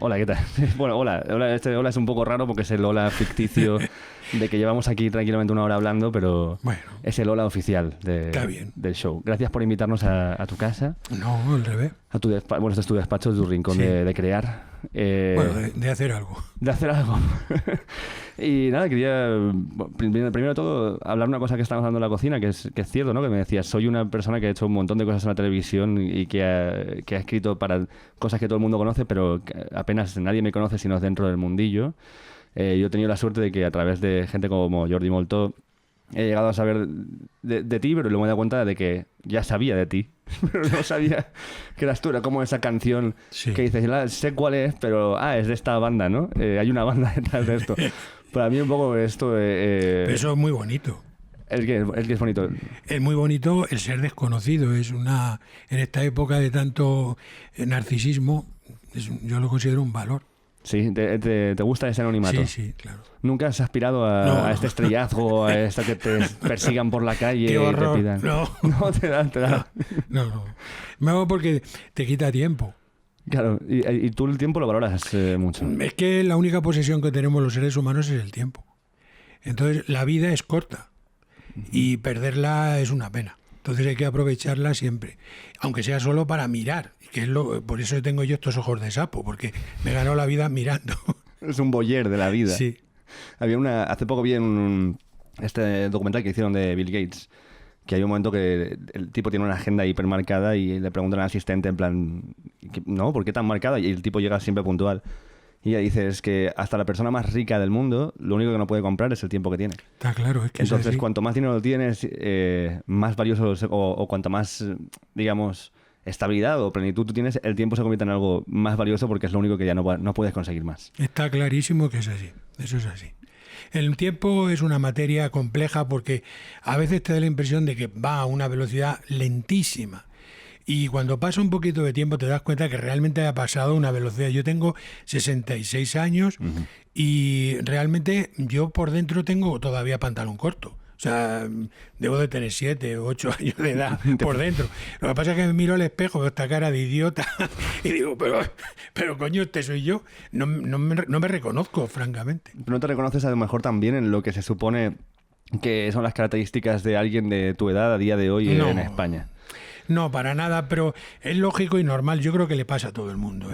Hola, ¿qué tal? Bueno, hola. Este hola es un poco raro porque es el hola ficticio de que llevamos aquí tranquilamente una hora hablando, pero Bueno, es el hola oficial está bien. del show. Gracias por invitarnos a tu casa, No, al revés. a tu bueno, este es tu despacho, tu rincón Sí. de crear. Bueno, de hacer algo. De hacer algo. Y nada, quería, primero de todo, hablar una cosa que estamos hablando en la cocina, que es cierto, ¿no? Que me decías, soy una persona que ha hecho un montón de cosas en la televisión y que ha escrito para cosas que todo el mundo conoce, pero que apenas nadie me conoce si no es dentro del mundillo. Yo he tenido la suerte de que a través de gente como Jordi Molto he llegado a saber de ti, pero luego me he dado cuenta de que ya sabía de ti. Pero no sabía que eras tú. Era como esa canción Sí. que dices, sé cuál es, pero es de esta banda, ¿no? Hay una banda detrás de esto. Para mí un poco esto... Pero eso es muy bonito. el que es bonito. Es muy bonito el ser desconocido. Es una, en esta época de tanto narcisismo, yo lo considero un valor. Sí, te gusta ese anonimato. Sí, sí, claro. ¿Nunca has aspirado No. a este estrellazgo, a esta que te persigan por la calle Qué y horror. te pidan? No. No, te da. No. Me hago porque te quita tiempo. Claro, y tú el tiempo lo valoras mucho. Es que la única posesión que tenemos los seres humanos es el tiempo. Entonces la vida es corta y perderla es una pena. Entonces hay que aprovecharla siempre, aunque sea solo para mirar, que es por eso tengo yo estos ojos de sapo, porque me ganó la vida mirando. Es un voyeur de la vida. Sí. Hace poco vi en este documental que hicieron de Bill Gates, que hay un momento que el tipo tiene una agenda hipermarcada y le preguntan al asistente en plan, no, ¿por qué tan marcada? Y el tipo llega siempre puntual. Y ella dice, es que hasta la persona más rica del mundo, lo único que no puede comprar es el tiempo que tiene. Está claro, es que Entonces, es así. cuanto más dinero tienes, más valioso o cuanto más, digamos, estabilidad o plenitud tú tienes, el tiempo se convierte en algo más valioso porque es lo único que ya no puedes conseguir más. Está clarísimo que es así, eso es así. El tiempo es una materia compleja porque a veces te da la impresión de que va a una velocidad lentísima. Y cuando pasa un poquito de tiempo te das cuenta que realmente ha pasado una velocidad. Yo tengo 66 años y realmente yo por dentro tengo todavía pantalón corto. O sea, debo de tener 7 o 8 años de edad por dentro. Lo que pasa es que me miro al espejo, veo esta cara de idiota y digo, pero coño, este soy yo. No me reconozco, francamente. ¿No te reconoces a lo mejor también en lo que se supone que son las características de alguien de tu edad a día de hoy No. en España? No, para nada, pero es lógico y normal. Yo creo que le pasa a todo el mundo.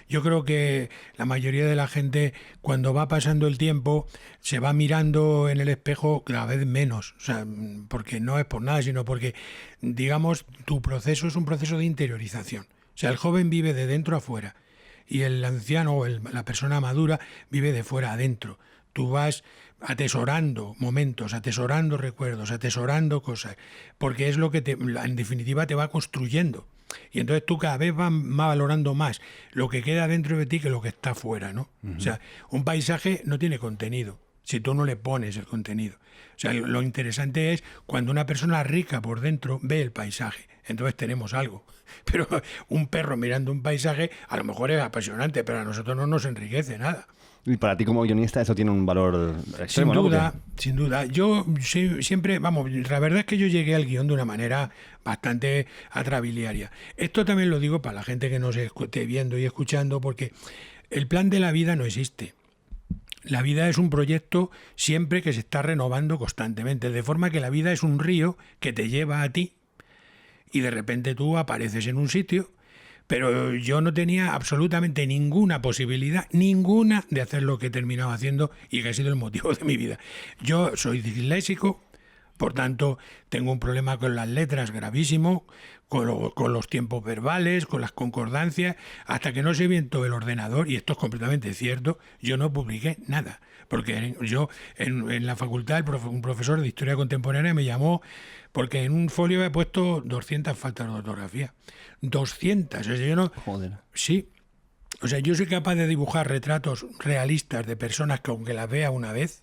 Yo creo que la mayoría de la gente, cuando va pasando el tiempo, se va mirando en el espejo cada vez menos. O sea, porque no es por nada, sino porque, digamos, tu proceso es un proceso de interiorización. O sea, el joven vive de dentro a fuera y el anciano o la persona madura vive de fuera adentro. Tú vas atesorando momentos, atesorando recuerdos, atesorando cosas, porque es lo que en definitiva te va construyendo. Y entonces tú cada vez vas valorando más lo que queda dentro de ti que lo que está fuera, ¿no? O sea, un paisaje no tiene contenido si tú no le pones el contenido. O sea, lo interesante es cuando una persona rica por dentro ve el paisaje. Entonces tenemos algo. Pero un perro mirando un paisaje a lo mejor es apasionante, pero a nosotros no nos enriquece nada. Y para ti como guionista eso tiene un valor extremo, Sin ¿no? duda, Porque... sin duda. Yo siempre, vamos, la verdad es que yo llegué al guión de una manera bastante atrabiliaria. Esto también lo digo para la gente que nos esté viendo y escuchando, porque el plan de la vida no existe. La vida es un proyecto siempre que se está renovando constantemente, de forma que la vida es un río que te lleva a ti y de repente tú apareces en un sitio, pero yo no tenía absolutamente ninguna posibilidad, ninguna, de hacer lo que he terminado haciendo y que ha sido el motivo de mi vida. Yo soy disléxico, por tanto tengo un problema con las letras gravísimo, con los tiempos verbales, con las concordancias, hasta que no se inventó el ordenador, y esto es completamente cierto, yo no publiqué nada. Porque yo en la facultad, un profesor de historia contemporánea me llamó porque en un folio había puesto 200 faltas de ortografía. 200. O sea, yo no... Joder. Sí. O sea, yo soy capaz de dibujar retratos realistas de personas que aunque las vea una vez,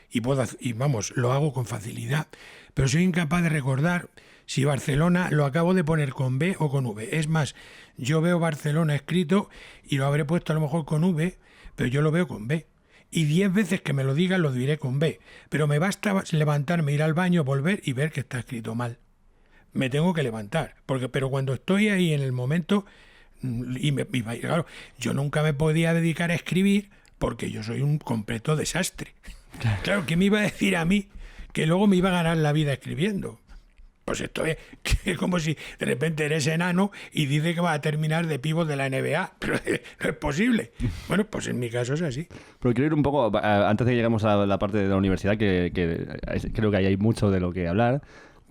y vamos, lo hago con facilidad, pero soy incapaz de recordar si Barcelona lo acabo de poner con B o con V. Es más, yo veo Barcelona escrito y lo habré puesto a lo mejor con V, pero yo lo veo con B. Y 10 veces que me lo digan lo diré con B. Pero me basta levantarme, ir al baño, volver y ver que está escrito mal. Me tengo que levantar. Pero cuando estoy ahí en el momento, Claro, yo nunca me podía dedicar a escribir porque yo soy un completo desastre. Claro, ¿qué me iba a decir a mí que luego me iba a ganar la vida escribiendo? Pues esto es como si de repente eres enano y dice que va a terminar de pívot de la NBA. Pero no es posible. Bueno, pues en mi caso es así. Pero quiero ir un poco, antes de que lleguemos a la parte de la universidad, que creo que ahí hay mucho de lo que hablar,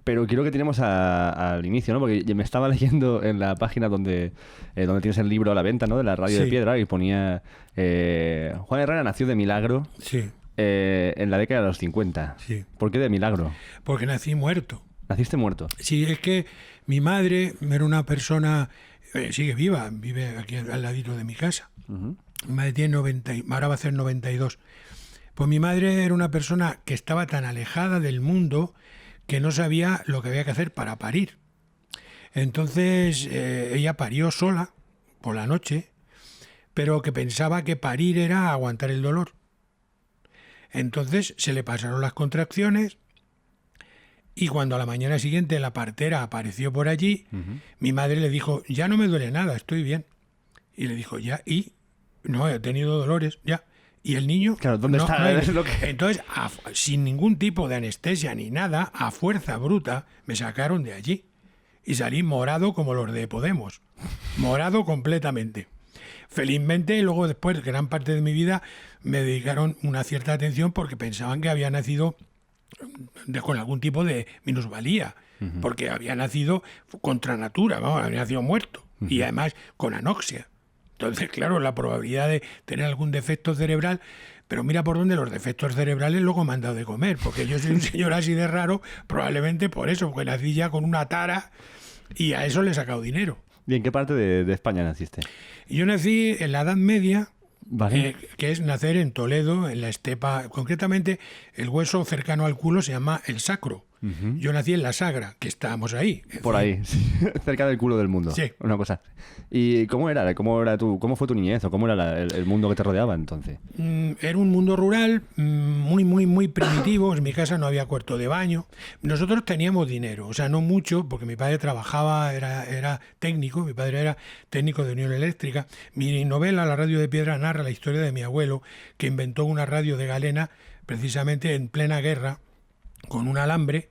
pero quiero que tiremos al inicio, ¿no? Porque me estaba leyendo en la página donde tienes el libro a la venta, ¿no? De la Radio de Piedra, y ponía Juan Herrera nació de milagro en la década de los 50. Sí. ¿Por qué de milagro? Porque nací muerto. ¿Naciste muerto? Sí, es que mi madre era una persona, sigue viva, vive aquí al ladito de mi casa. Uh-huh. Mi madre tiene 90, ahora va a ser 92. Pues mi madre era una persona que estaba tan alejada del mundo que no sabía lo que había que hacer para parir. Entonces ella parió sola por la noche, pero que pensaba que parir era aguantar el dolor. Entonces se le pasaron las contracciones y cuando a la mañana siguiente la partera apareció por allí, mi madre le dijo, ya no me duele nada, estoy bien. Y le dijo, ya, y no, he tenido dolores, ya. Y el niño... Claro, ¿dónde está? No Es lo que... Entonces, sin ningún tipo de anestesia ni nada, a fuerza bruta, me sacaron de allí. Y salí morado como los de Podemos. Morado completamente. Felizmente, luego después, gran parte de mi vida, me dedicaron una cierta atención porque pensaban que había nacido con algún tipo de minusvalía, porque había nacido contra natura, vamos, había nacido muerto, y además con anoxia. Entonces, claro, la probabilidad de tener algún defecto cerebral, pero mira por dónde los defectos cerebrales luego me han dado de comer, porque yo soy un señor así de raro, probablemente por eso, porque nací ya con una tara y a eso le he sacado dinero. ¿Y en qué parte de España naciste? Yo nací en la Edad Media, Vale. que es nacer en Toledo, en la estepa. Concretamente, el hueso cercano al culo se llama el sacro. Yo nací en la Sagra, que estábamos ahí. Por ahí, sí. Cerca del culo del mundo. Sí. Una cosa. ¿Y cómo fue tu niñez o cómo era el mundo que te rodeaba entonces? Era un mundo rural muy, muy, muy primitivo. En mi casa no había cuarto de baño. Nosotros teníamos dinero, o sea, no mucho, porque mi padre trabajaba, era técnico, mi padre era técnico de Unión Eléctrica. Mi novela, La Radio de Piedra, narra la historia de mi abuelo, que inventó una radio de galena precisamente en plena guerra, con un alambre,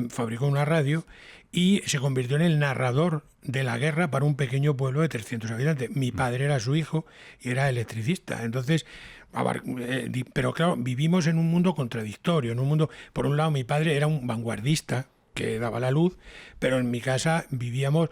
fabricó una radio y se convirtió en el narrador de la guerra para un pequeño pueblo de 300 habitantes. Mi padre era su hijo y era electricista. Entonces, pero claro, vivimos en un mundo contradictorio. En un mundo, por un lado, mi padre era un vanguardista que daba la luz, pero en mi casa vivíamos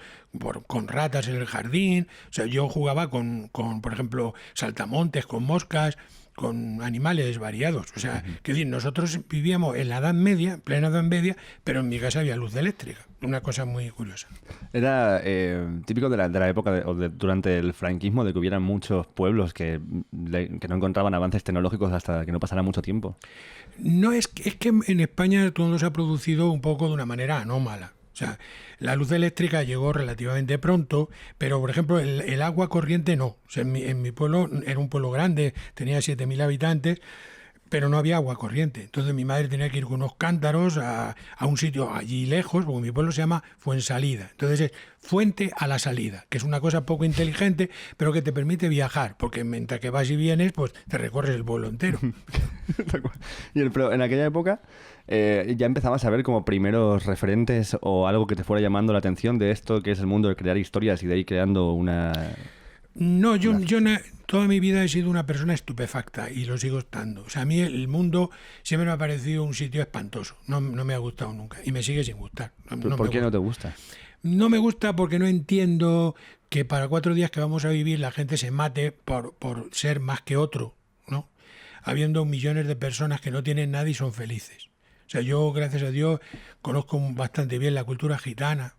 con ratas en el jardín. O sea, yo jugaba con por ejemplo, saltamontes, con moscas, con animales variados. O sea, que decir, nosotros vivíamos en la Edad Media, plena Edad Media, pero en mi casa había luz eléctrica. Una cosa muy curiosa. Era típico de la época durante el franquismo de que hubiera muchos pueblos que no encontraban avances tecnológicos hasta que no pasara mucho tiempo. No, es que en España todo se ha producido un poco de una manera anómala. O sea, la luz eléctrica llegó relativamente pronto, pero por ejemplo el agua corriente no. O sea, en mi pueblo era un pueblo grande, tenía 7.000 habitantes, pero no había agua corriente. Entonces mi madre tenía que ir con unos cántaros a un sitio allí lejos, porque mi pueblo se llama Fuensalida. Entonces es fuente a la salida, que es una cosa poco inteligente, pero que te permite viajar, porque mientras que vas y vienes, pues te recorres el pueblo entero. Pero en aquella época ya empezabas a ver como primeros referentes o algo que te fuera llamando la atención de esto que es el mundo de crear historias y de ir creando una... No, yo toda mi vida he sido una persona estupefacta y lo sigo estando. O sea, a mí el mundo siempre me ha parecido un sitio espantoso. No me ha gustado nunca y me sigue sin gustar. ¿Por qué no te gusta? No me gusta porque no entiendo que para 4 días que vamos a vivir la gente se mate por ser más que otro, ¿no? Habiendo millones de personas que no tienen nada y son felices. O sea, yo, gracias a Dios, conozco bastante bien la cultura gitana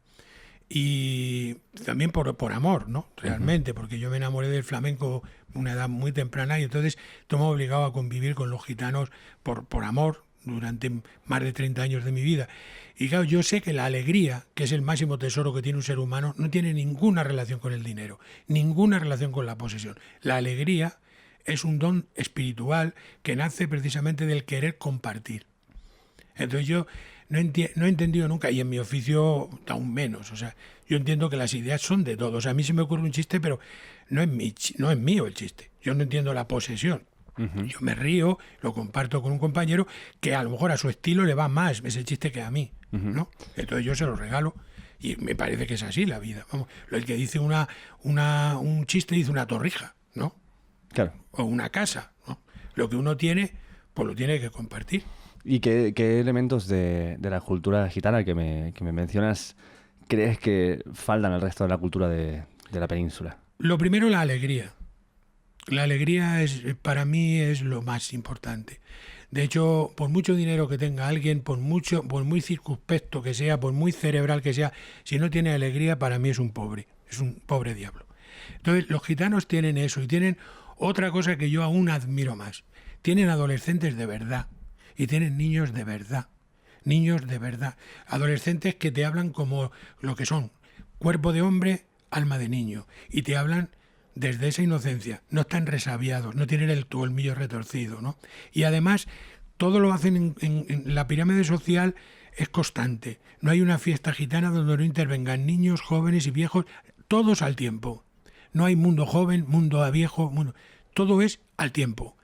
y también por amor, ¿no? Realmente, porque yo me enamoré del flamenco a una edad muy temprana y entonces esto me ha obligado a convivir con los gitanos por amor durante más de 30 años de mi vida. Y claro, yo sé que la alegría, que es el máximo tesoro que tiene un ser humano, no tiene ninguna relación con el dinero, ninguna relación con la posesión. La alegría es un don espiritual que nace precisamente del querer compartir. Entonces yo no he entendido nunca, y en mi oficio aún menos. O sea, yo entiendo que las ideas son de todos. A mí se me ocurre un chiste, pero no es mío el chiste. Yo no entiendo la posesión. Yo me río, lo comparto con un compañero que a lo mejor a su estilo le va más ese chiste que a mí, ¿no? Entonces yo se lo regalo y me parece que es así la vida. Vamos, el que dice un chiste dice una torrija, ¿no? Claro. O una casa, ¿no? Lo que uno tiene, pues lo tiene que compartir. ¿Y qué elementos de la cultura gitana que me mencionas crees que faltan al resto de la cultura de la península? Lo primero, la alegría. La alegría para mí es lo más importante. De hecho, por mucho dinero que tenga alguien, por muy circunspecto que sea, por muy cerebral que sea, si no tiene alegría, para mí es un pobre diablo. Entonces, los gitanos tienen eso y tienen otra cosa que yo aún admiro más. Tienen adolescentes de verdad y tienen niños de verdad. Niños de verdad. Adolescentes que te hablan como lo que son. Cuerpo de hombre, alma de niño. Y te hablan desde esa inocencia. No están resabiados, no tienen el colmillo retorcido, ¿no? Y además, todo lo hacen en la pirámide social, es constante. No hay una fiesta gitana donde no intervengan niños, jóvenes y viejos, todos al tiempo. No hay mundo joven, mundo viejo, todo es al tiempo.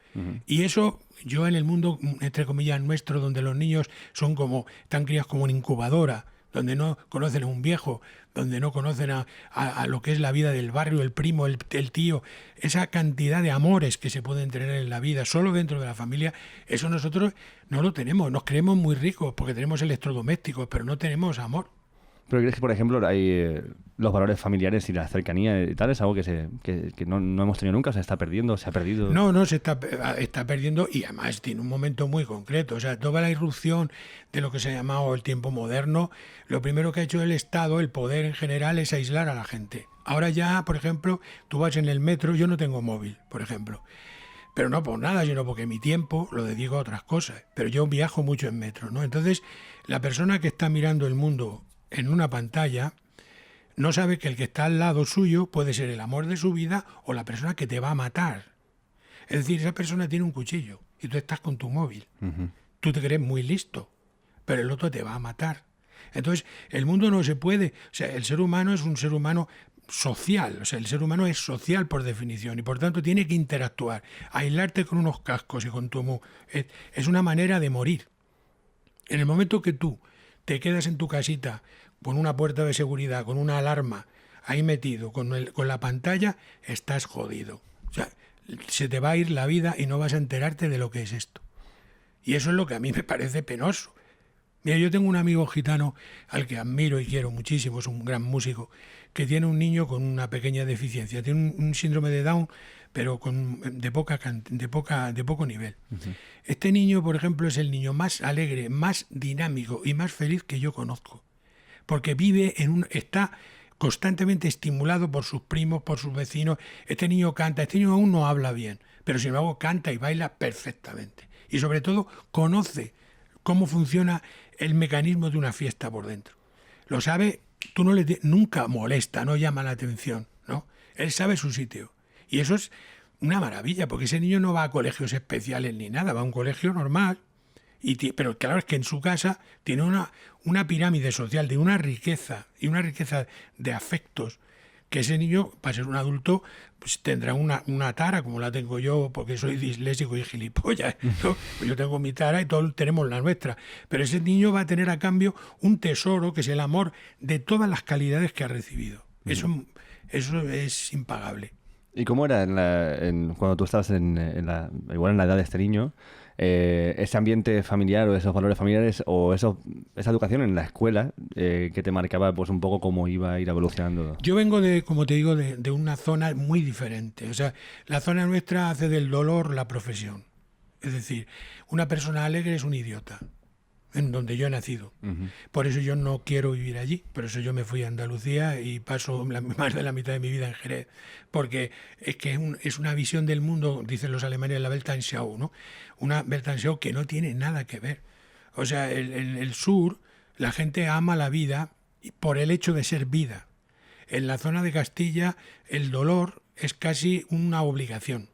Y eso, yo en el mundo, entre comillas, nuestro, donde los niños están criados como en incubadora, donde no conocen a un viejo, donde no conocen a lo que es la vida del barrio, el primo, el tío, esa cantidad de amores que se pueden tener en la vida solo dentro de la familia, eso nosotros no lo tenemos. Nos creemos muy ricos porque tenemos electrodomésticos, pero no tenemos amor. ¿Pero crees que, por ejemplo, hay los valores familiares y la cercanía y tal es algo que no hemos tenido nunca? ¿Se está perdiendo? ¿Se ha perdido? No, se está perdiendo, y además tiene un momento muy concreto. O sea, toda la irrupción de lo que se ha llamado el tiempo moderno, lo primero que ha hecho el Estado, el poder en general, es aislar a la gente. Ahora ya, por ejemplo, tú vas en el metro, yo no tengo móvil, por ejemplo. Pero no por nada, sino porque mi tiempo lo dedico a otras cosas. Pero yo viajo mucho en metro, ¿no? Entonces, la persona que está mirando el mundo en una pantalla no sabe que el que está al lado suyo puede ser el amor de su vida o la persona que te va a matar. Es decir, esa persona tiene un cuchillo y tú estás con tu móvil. Tú te crees muy listo, pero el otro te va a matar. Entonces, el mundo no se puede... O sea, el ser humano es un ser humano social. O sea, el ser humano es social por definición y por tanto tiene que interactuar. Aislarte con unos cascos y con tu... es una manera de morir. En el momento que tú te quedas en tu casita con una puerta de seguridad, con una alarma ahí metido, con la pantalla, estás jodido. O sea, se te va a ir la vida y no vas a enterarte de lo que es esto. Y eso es lo que a mí me parece penoso. Mira, yo tengo un amigo gitano al que admiro y quiero muchísimo, es un gran músico, que tiene un niño con una pequeña deficiencia, tiene un síndrome de Down, pero de poco nivel. Este niño, por ejemplo, es el niño más alegre, más dinámico y más feliz que yo conozco, porque está constantemente estimulado por sus primos, por sus vecinos. Este niño canta, este niño aún no habla bien, pero sin embargo canta y baila perfectamente. Y sobre todo conoce cómo funciona el mecanismo de una fiesta por dentro. Lo sabe, nunca molesta, no llama la atención, ¿no? Él sabe su sitio. Y eso es una maravilla, porque ese niño no va a colegios especiales ni nada, va a un colegio normal. Pero claro, es que en su casa tiene una pirámide social de una riqueza y una riqueza de afectos, que ese niño, para ser un adulto, pues tendrá una tara, como la tengo yo, porque soy disléxico y gilipollas, ¿no? Pues yo tengo mi tara y todos tenemos la nuestra. Pero ese niño va a tener a cambio un tesoro, que es el amor de todas las calidades que ha recibido. Eso es impagable. ¿Y cómo era cuando tú estabas igual en la edad de este niño, ese ambiente familiar o esos valores familiares o esa educación en la escuela que te marcaba pues un poco cómo iba a ir evolucionando? Yo vengo como te digo, de una zona muy diferente. O sea, la zona nuestra hace del dolor la profesión. Es decir, una persona alegre es un idiota, en donde yo he nacido. Por eso yo no quiero vivir allí. Por eso yo me fui a Andalucía y paso más de la mitad de mi vida en Jerez. Porque es que es una visión del mundo, dicen los alemanes, la Weltanschauung, ¿no? Una Weltanschauung que no tiene nada que ver. O sea, el sur, la gente ama la vida por el hecho de ser vida. En la zona de Castilla, el dolor es casi una obligación,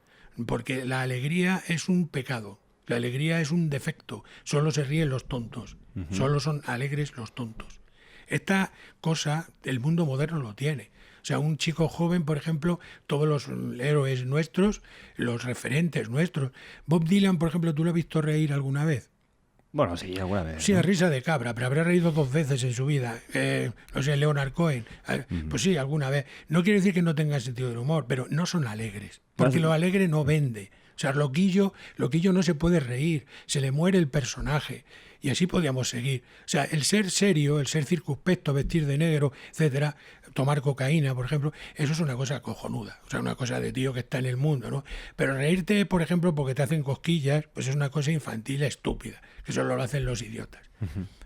porque la alegría es un pecado. La alegría es un defecto. Solo se ríen los tontos. Solo son alegres los tontos. Esta cosa el mundo moderno lo tiene. O sea, un chico joven, por ejemplo, todos los héroes nuestros, los referentes nuestros. Bob Dylan, por ejemplo, ¿tú lo has visto reír alguna vez? Bueno, sí, alguna vez. Sí, ¿no? a risa de cabra, pero habrá reído 2 veces en su vida. No sé, Leonard Cohen. Pues sí, alguna vez. No quiere decir que no tengan sentido del humor, pero no son alegres. Porque lo alegre no vende. O sea, Loquillo no se puede reír, se le muere el personaje. Y así podíamos seguir. O sea, el ser serio, el ser circunspecto, vestir de negro, etcétera, tomar cocaína, por ejemplo, eso es una cosa cojonuda. O sea, una cosa de tío que está en el mundo, ¿no? Pero reírte, por ejemplo, porque te hacen cosquillas, pues es una cosa infantil estúpida. Que solo lo hacen los idiotas.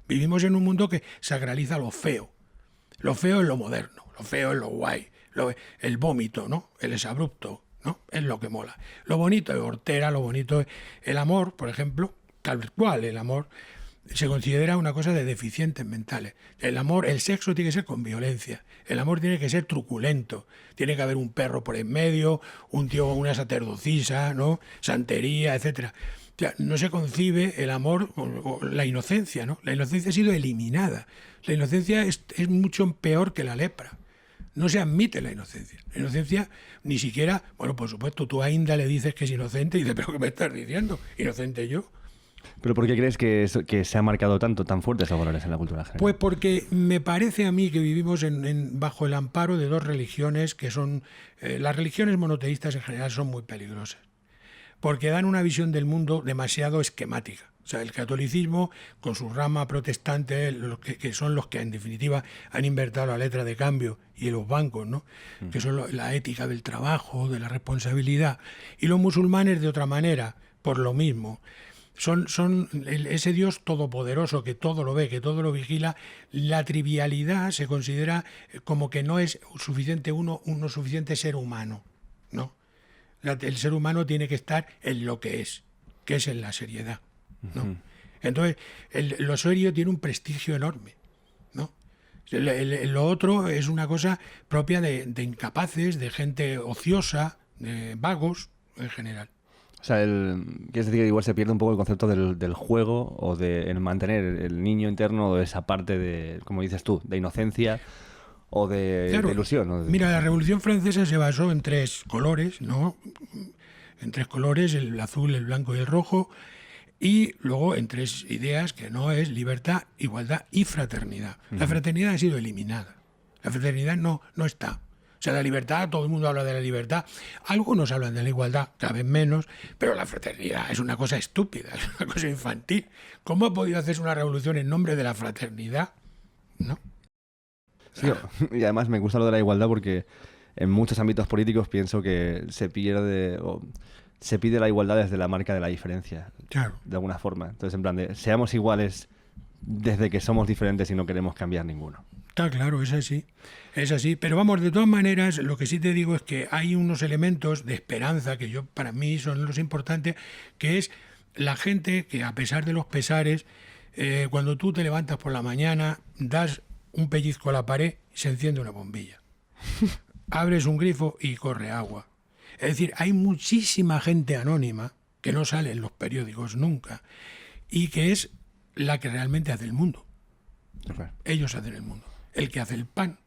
Vivimos en un mundo que sacraliza lo feo. Lo feo es lo moderno, lo feo es lo guay, el vómito, ¿no? El exabrupto, ¿no? Es lo que mola. Lo bonito es hortera, lo bonito es el amor, por ejemplo, tal cual el amor se considera una cosa de deficientes mentales. El amor, el sexo tiene que ser con violencia. El amor tiene que ser truculento. Tiene que haber un perro por en medio, un tío con una sacerdotisa, ¿no? Santería, etcétera. O sea, no se concibe el amor o la inocencia, ¿no? La inocencia ha sido eliminada. La inocencia es mucho peor que la lepra. No se admite la inocencia. La inocencia ni siquiera, bueno, por supuesto, tú a Inda le dices que es inocente y dice, ¿pero qué me estás diciendo? ¿Inocente yo? ¿Pero por qué crees que se ha marcado tan fuerte esos valores en la cultura general? Pues porque me parece a mí que vivimos bajo el amparo de 2 religiones que son... las religiones monoteístas en general son muy peligrosas, porque dan una visión del mundo demasiado esquemática. O sea, el catolicismo, con su rama protestante, que son los que en definitiva han inventado la letra de cambio, y los bancos, ¿no? Que son la ética del trabajo, de la responsabilidad. Y los musulmanes de otra manera, por lo mismo. Son ese Dios todopoderoso que todo lo ve, que todo lo vigila. La trivialidad se considera como que no es suficiente suficiente ser humano, ¿no? El ser humano tiene que estar en lo que es en la seriedad, ¿no? Entonces, lo serio tiene un prestigio enorme, ¿no? Lo otro es una cosa propia de incapaces, de gente ociosa, de vagos en general. O sea, quieres decir que igual se pierde un poco el concepto del juego o de el mantener el niño interno de esa parte de, como dices tú, de inocencia o de ilusión, ¿no? Mira, la Revolución Francesa se basó en 3 colores, ¿no? En 3 colores, el azul, el blanco y el rojo, y luego en 3 ideas que no es libertad, igualdad y fraternidad. La fraternidad ha sido eliminada. La fraternidad no está. O sea, la libertad, todo el mundo habla de la libertad. Algunos hablan de la igualdad, cada vez menos, pero la fraternidad es una cosa estúpida, es una cosa infantil. ¿Cómo ha podido hacerse una revolución en nombre de la fraternidad? ¿No? Sí, y además me gusta lo de la igualdad porque en muchos ámbitos políticos pienso que se pierde o se pide la igualdad desde la marca de la diferencia, Claro. de alguna forma. Entonces, en plan de, seamos iguales desde que somos diferentes y no queremos cambiar ninguno. Está claro, es así. Es así. Pero vamos, de todas maneras, lo que sí te digo es que hay unos elementos de esperanza que para mí son los importantes, que es la gente que a pesar de los pesares, cuando tú te levantas por la mañana, das un pellizco a la pared y se enciende una bombilla. Abres un grifo y corre agua. Es decir, hay muchísima gente anónima que no sale en los periódicos nunca y que es la que realmente hace el mundo. Ellos hacen el mundo. El que hace el pan,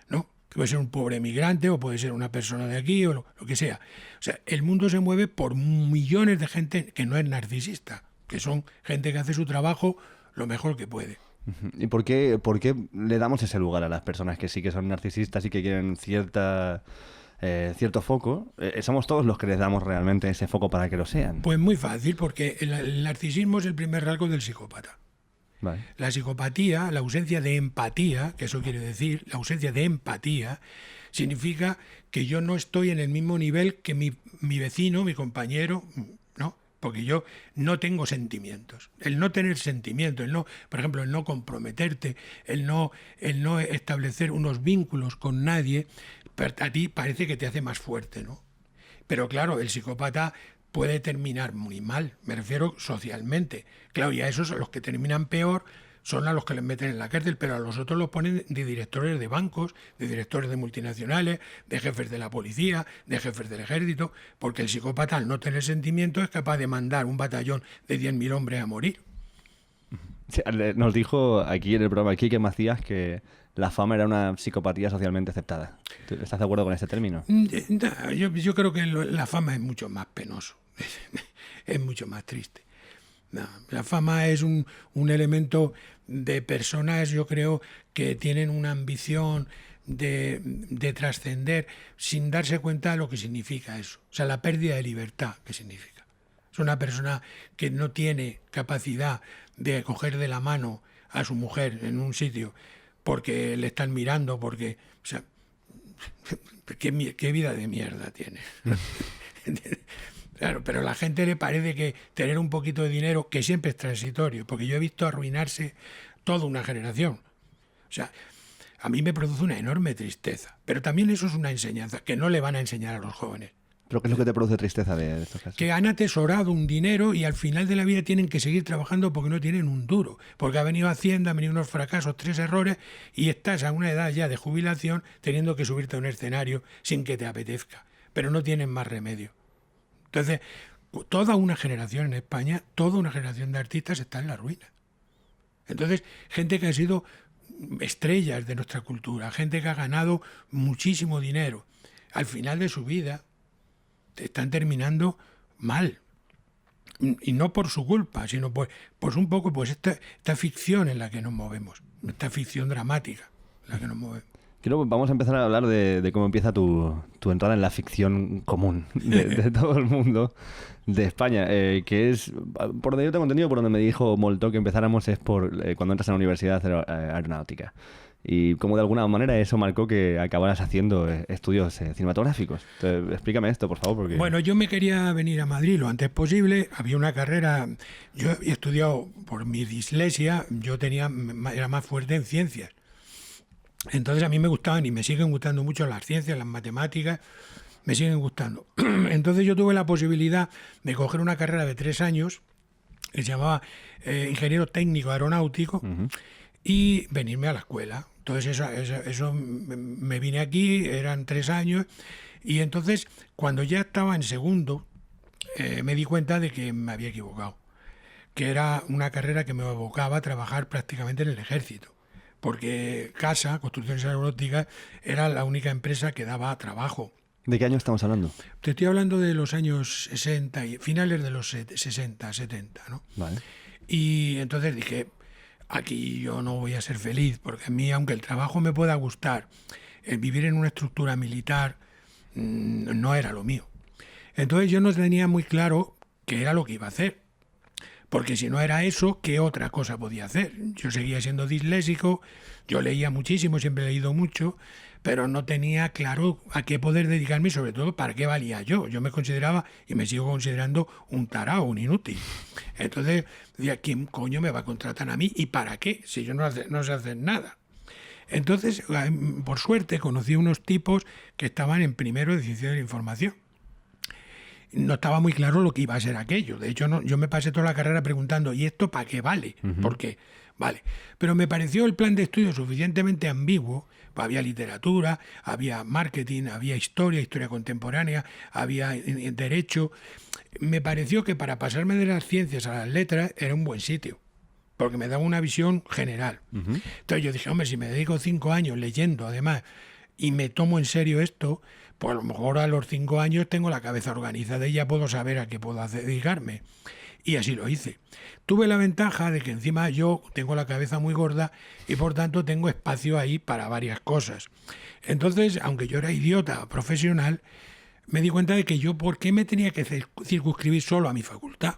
¿no? Que puede ser un pobre migrante o puede ser una persona de aquí o lo que sea. O sea, el mundo se mueve por millones de gente que no es narcisista, que son gente que hace su trabajo lo mejor que puede. ¿Y por qué le damos ese lugar a las personas que sí que son narcisistas y que quieren cierto foco? ¿Somos todos los que les damos realmente ese foco para que lo sean? Pues muy fácil, porque el narcisismo es el primer rasgo del psicópata. Vale. La psicopatía, la ausencia de empatía, que eso quiere decir, la ausencia de empatía, significa que yo no estoy en el mismo nivel que mi vecino, mi compañero, ¿no? Porque yo no tengo sentimientos. El no tener sentimientos, por ejemplo, el no comprometerte, el no establecer unos vínculos con nadie, a ti parece que te hace más fuerte, ¿no? Pero claro, el psicópata puede terminar muy mal, me refiero socialmente. Claro, y a esos son los que terminan peor son a los que les meten en la cárcel, pero a los otros los ponen de directores de bancos, de directores de multinacionales, de jefes de la policía, de jefes del ejército, porque el psicópata, al no tener sentimiento, es capaz de mandar un batallón de 10.000 hombres a morir. Sí, nos dijo aquí en el programa Quique Macías que la fama era una psicopatía socialmente aceptada. ¿Estás de acuerdo con ese término? Yo creo que la fama es mucho más penoso, es mucho más triste. No, la fama es un elemento de personas, yo creo, que tienen una ambición de trascender sin darse cuenta de lo que significa eso. O sea, la pérdida de libertad, ¿qué significa? Es una persona que no tiene capacidad de coger de la mano a su mujer en un sitio porque le están mirando, porque... O sea, ¿qué vida de mierda tiene? Claro, pero a la gente le parece que tener un poquito de dinero, que siempre es transitorio, porque yo he visto arruinarse toda una generación. O sea, a mí me produce una enorme tristeza, pero también eso es una enseñanza que no le van a enseñar a los jóvenes. ¿Pero qué es lo que te produce tristeza de estos casos? Que han atesorado un dinero y al final de la vida tienen que seguir trabajando porque no tienen un duro, porque ha venido Hacienda, han venido unos fracasos, 3 errores, y estás a una edad ya de jubilación teniendo que subirte a un escenario sin que te apetezca, pero no tienen más remedio. Entonces, toda una generación en España, toda una generación de artistas está en la ruina. Entonces, gente que ha sido estrellas de nuestra cultura, gente que ha ganado muchísimo dinero, al final de su vida están terminando mal. Y no por su culpa, sino pues un poco pues esta ficción en la que nos movemos, esta ficción dramática en la que nos movemos. Vamos a empezar a hablar de cómo empieza tu entrada en la ficción común de todo el mundo de España, que es, por donde yo tengo entendido, por donde me dijo Molto que empezáramos es por cuando entras a la universidad de aeronáutica. Y como de alguna manera eso marcó que acabaras haciendo estudios cinematográficos. Entonces, explícame esto, por favor. Porque... Bueno, yo me quería venir a Madrid lo antes posible. Había una carrera, yo he estudiado por mi dislexia, era más fuerte en ciencias. Entonces a mí me gustaban y me siguen gustando mucho las ciencias, las matemáticas, me siguen gustando. Entonces yo tuve la posibilidad de coger una carrera de 3 años, que se llamaba Ingeniero Técnico Aeronáutico, y venirme a la escuela. Entonces eso me vine aquí, eran 3 años, y entonces cuando ya estaba en segundo, me di cuenta de que me había equivocado, que era una carrera que me abocaba a trabajar prácticamente en el ejército. Porque CASA, Construcciones Aeronáuticas, era la única empresa que daba trabajo. ¿De qué año estamos hablando? Te estoy hablando de los años 60, finales de los 60, 70, ¿no? Vale. Y entonces dije, aquí yo no voy a ser feliz, porque a mí, aunque el trabajo me pueda gustar, el vivir en una estructura militar no era lo mío. Entonces yo no tenía muy claro qué era lo que iba a hacer. Porque si no era eso, ¿qué otra cosa podía hacer? Yo seguía siendo disléxico, yo leía muchísimo, siempre he leído mucho, pero no tenía claro a qué poder dedicarme y sobre todo para qué valía yo. Yo me consideraba y me sigo considerando un tarao, un inútil. Entonces, ¿quién coño me va a contratar a mí y para qué? Si yo no sé hacer nada. Entonces, por suerte, conocí unos tipos que estaban en primero de Ciencia de la Información. No estaba muy claro lo que iba a ser aquello. De hecho, yo me pasé toda la carrera preguntando, ¿y esto para qué vale? ¿Por qué? Vale. Pero me pareció el plan de estudio suficientemente ambiguo. Había literatura, había marketing, había historia contemporánea, había derecho. Me pareció que para pasarme de las ciencias a las letras era un buen sitio, porque me daba una visión general. Entonces yo dije, hombre, si me dedico 5 años leyendo, además, y me tomo en serio esto, pues a lo mejor a los 5 años tengo la cabeza organizada y ya puedo saber a qué puedo dedicarme. Y así lo hice. Tuve la ventaja de que encima yo tengo la cabeza muy gorda y por tanto tengo espacio ahí para varias cosas. Entonces, aunque yo era idiota profesional, me di cuenta de que yo, ¿por qué me tenía que circunscribir solo a mi facultad?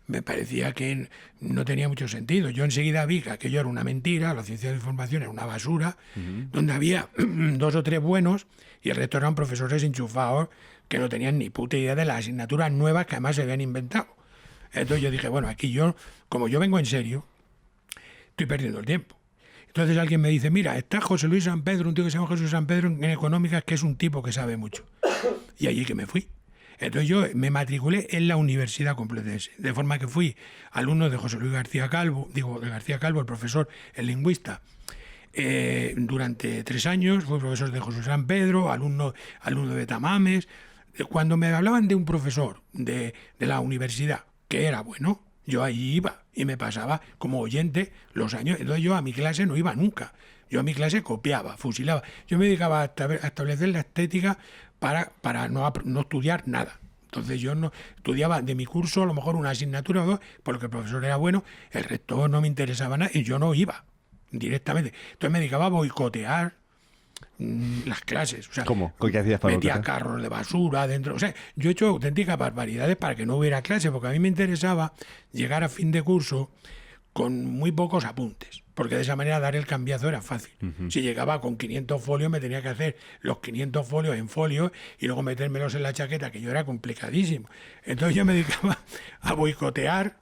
Me parecía que no tenía mucho sentido. Yo enseguida vi que aquello era una mentira, la ciencia de la información era una basura, donde había 2 o 3 buenos y el resto eran profesores enchufados que no tenían ni puta idea de las asignaturas nuevas que además se habían inventado. Entonces yo dije, bueno, aquí como yo vengo en serio, estoy perdiendo el tiempo. Entonces alguien me dice, mira, está José Luis San Pedro, un tío que se llama José Luis San Pedro en económicas, que es un tipo que sabe mucho. Y allí que me fui. Entonces yo me matriculé en la Universidad Complutense, de forma que fui alumno de José Luis García Calvo, de García Calvo, el profesor, el lingüista, durante 3 años, fui profesor de José San Pedro, alumno de Tamames. Cuando me hablaban de un profesor de la universidad, que era bueno, yo allí iba y me pasaba como oyente los años. Entonces yo a mi clase no iba nunca. Yo a mi clase copiaba, fusilaba. Yo me dedicaba a establecer la estética para no estudiar nada. Entonces yo no estudiaba de mi curso a lo mejor una asignatura o dos, porque el profesor era bueno, el resto no me interesaba nada y yo no iba directamente. Entonces me dedicaba a boicotear las clases. O sea, ¿Cómo? ¿Qué hacías para metía boicotear? carros de basura dentro. O sea, yo he hecho auténticas barbaridades para que no hubiera clase, porque a mí me interesaba llegar a fin de curso con muy pocos apuntes, porque de esa manera dar el cambiazo era fácil. Si llegaba con 500 folios, me tenía que hacer los 500 folios en folio y luego metérmelos en la chaqueta, que yo era complicadísimo. Entonces yo me dedicaba a boicotear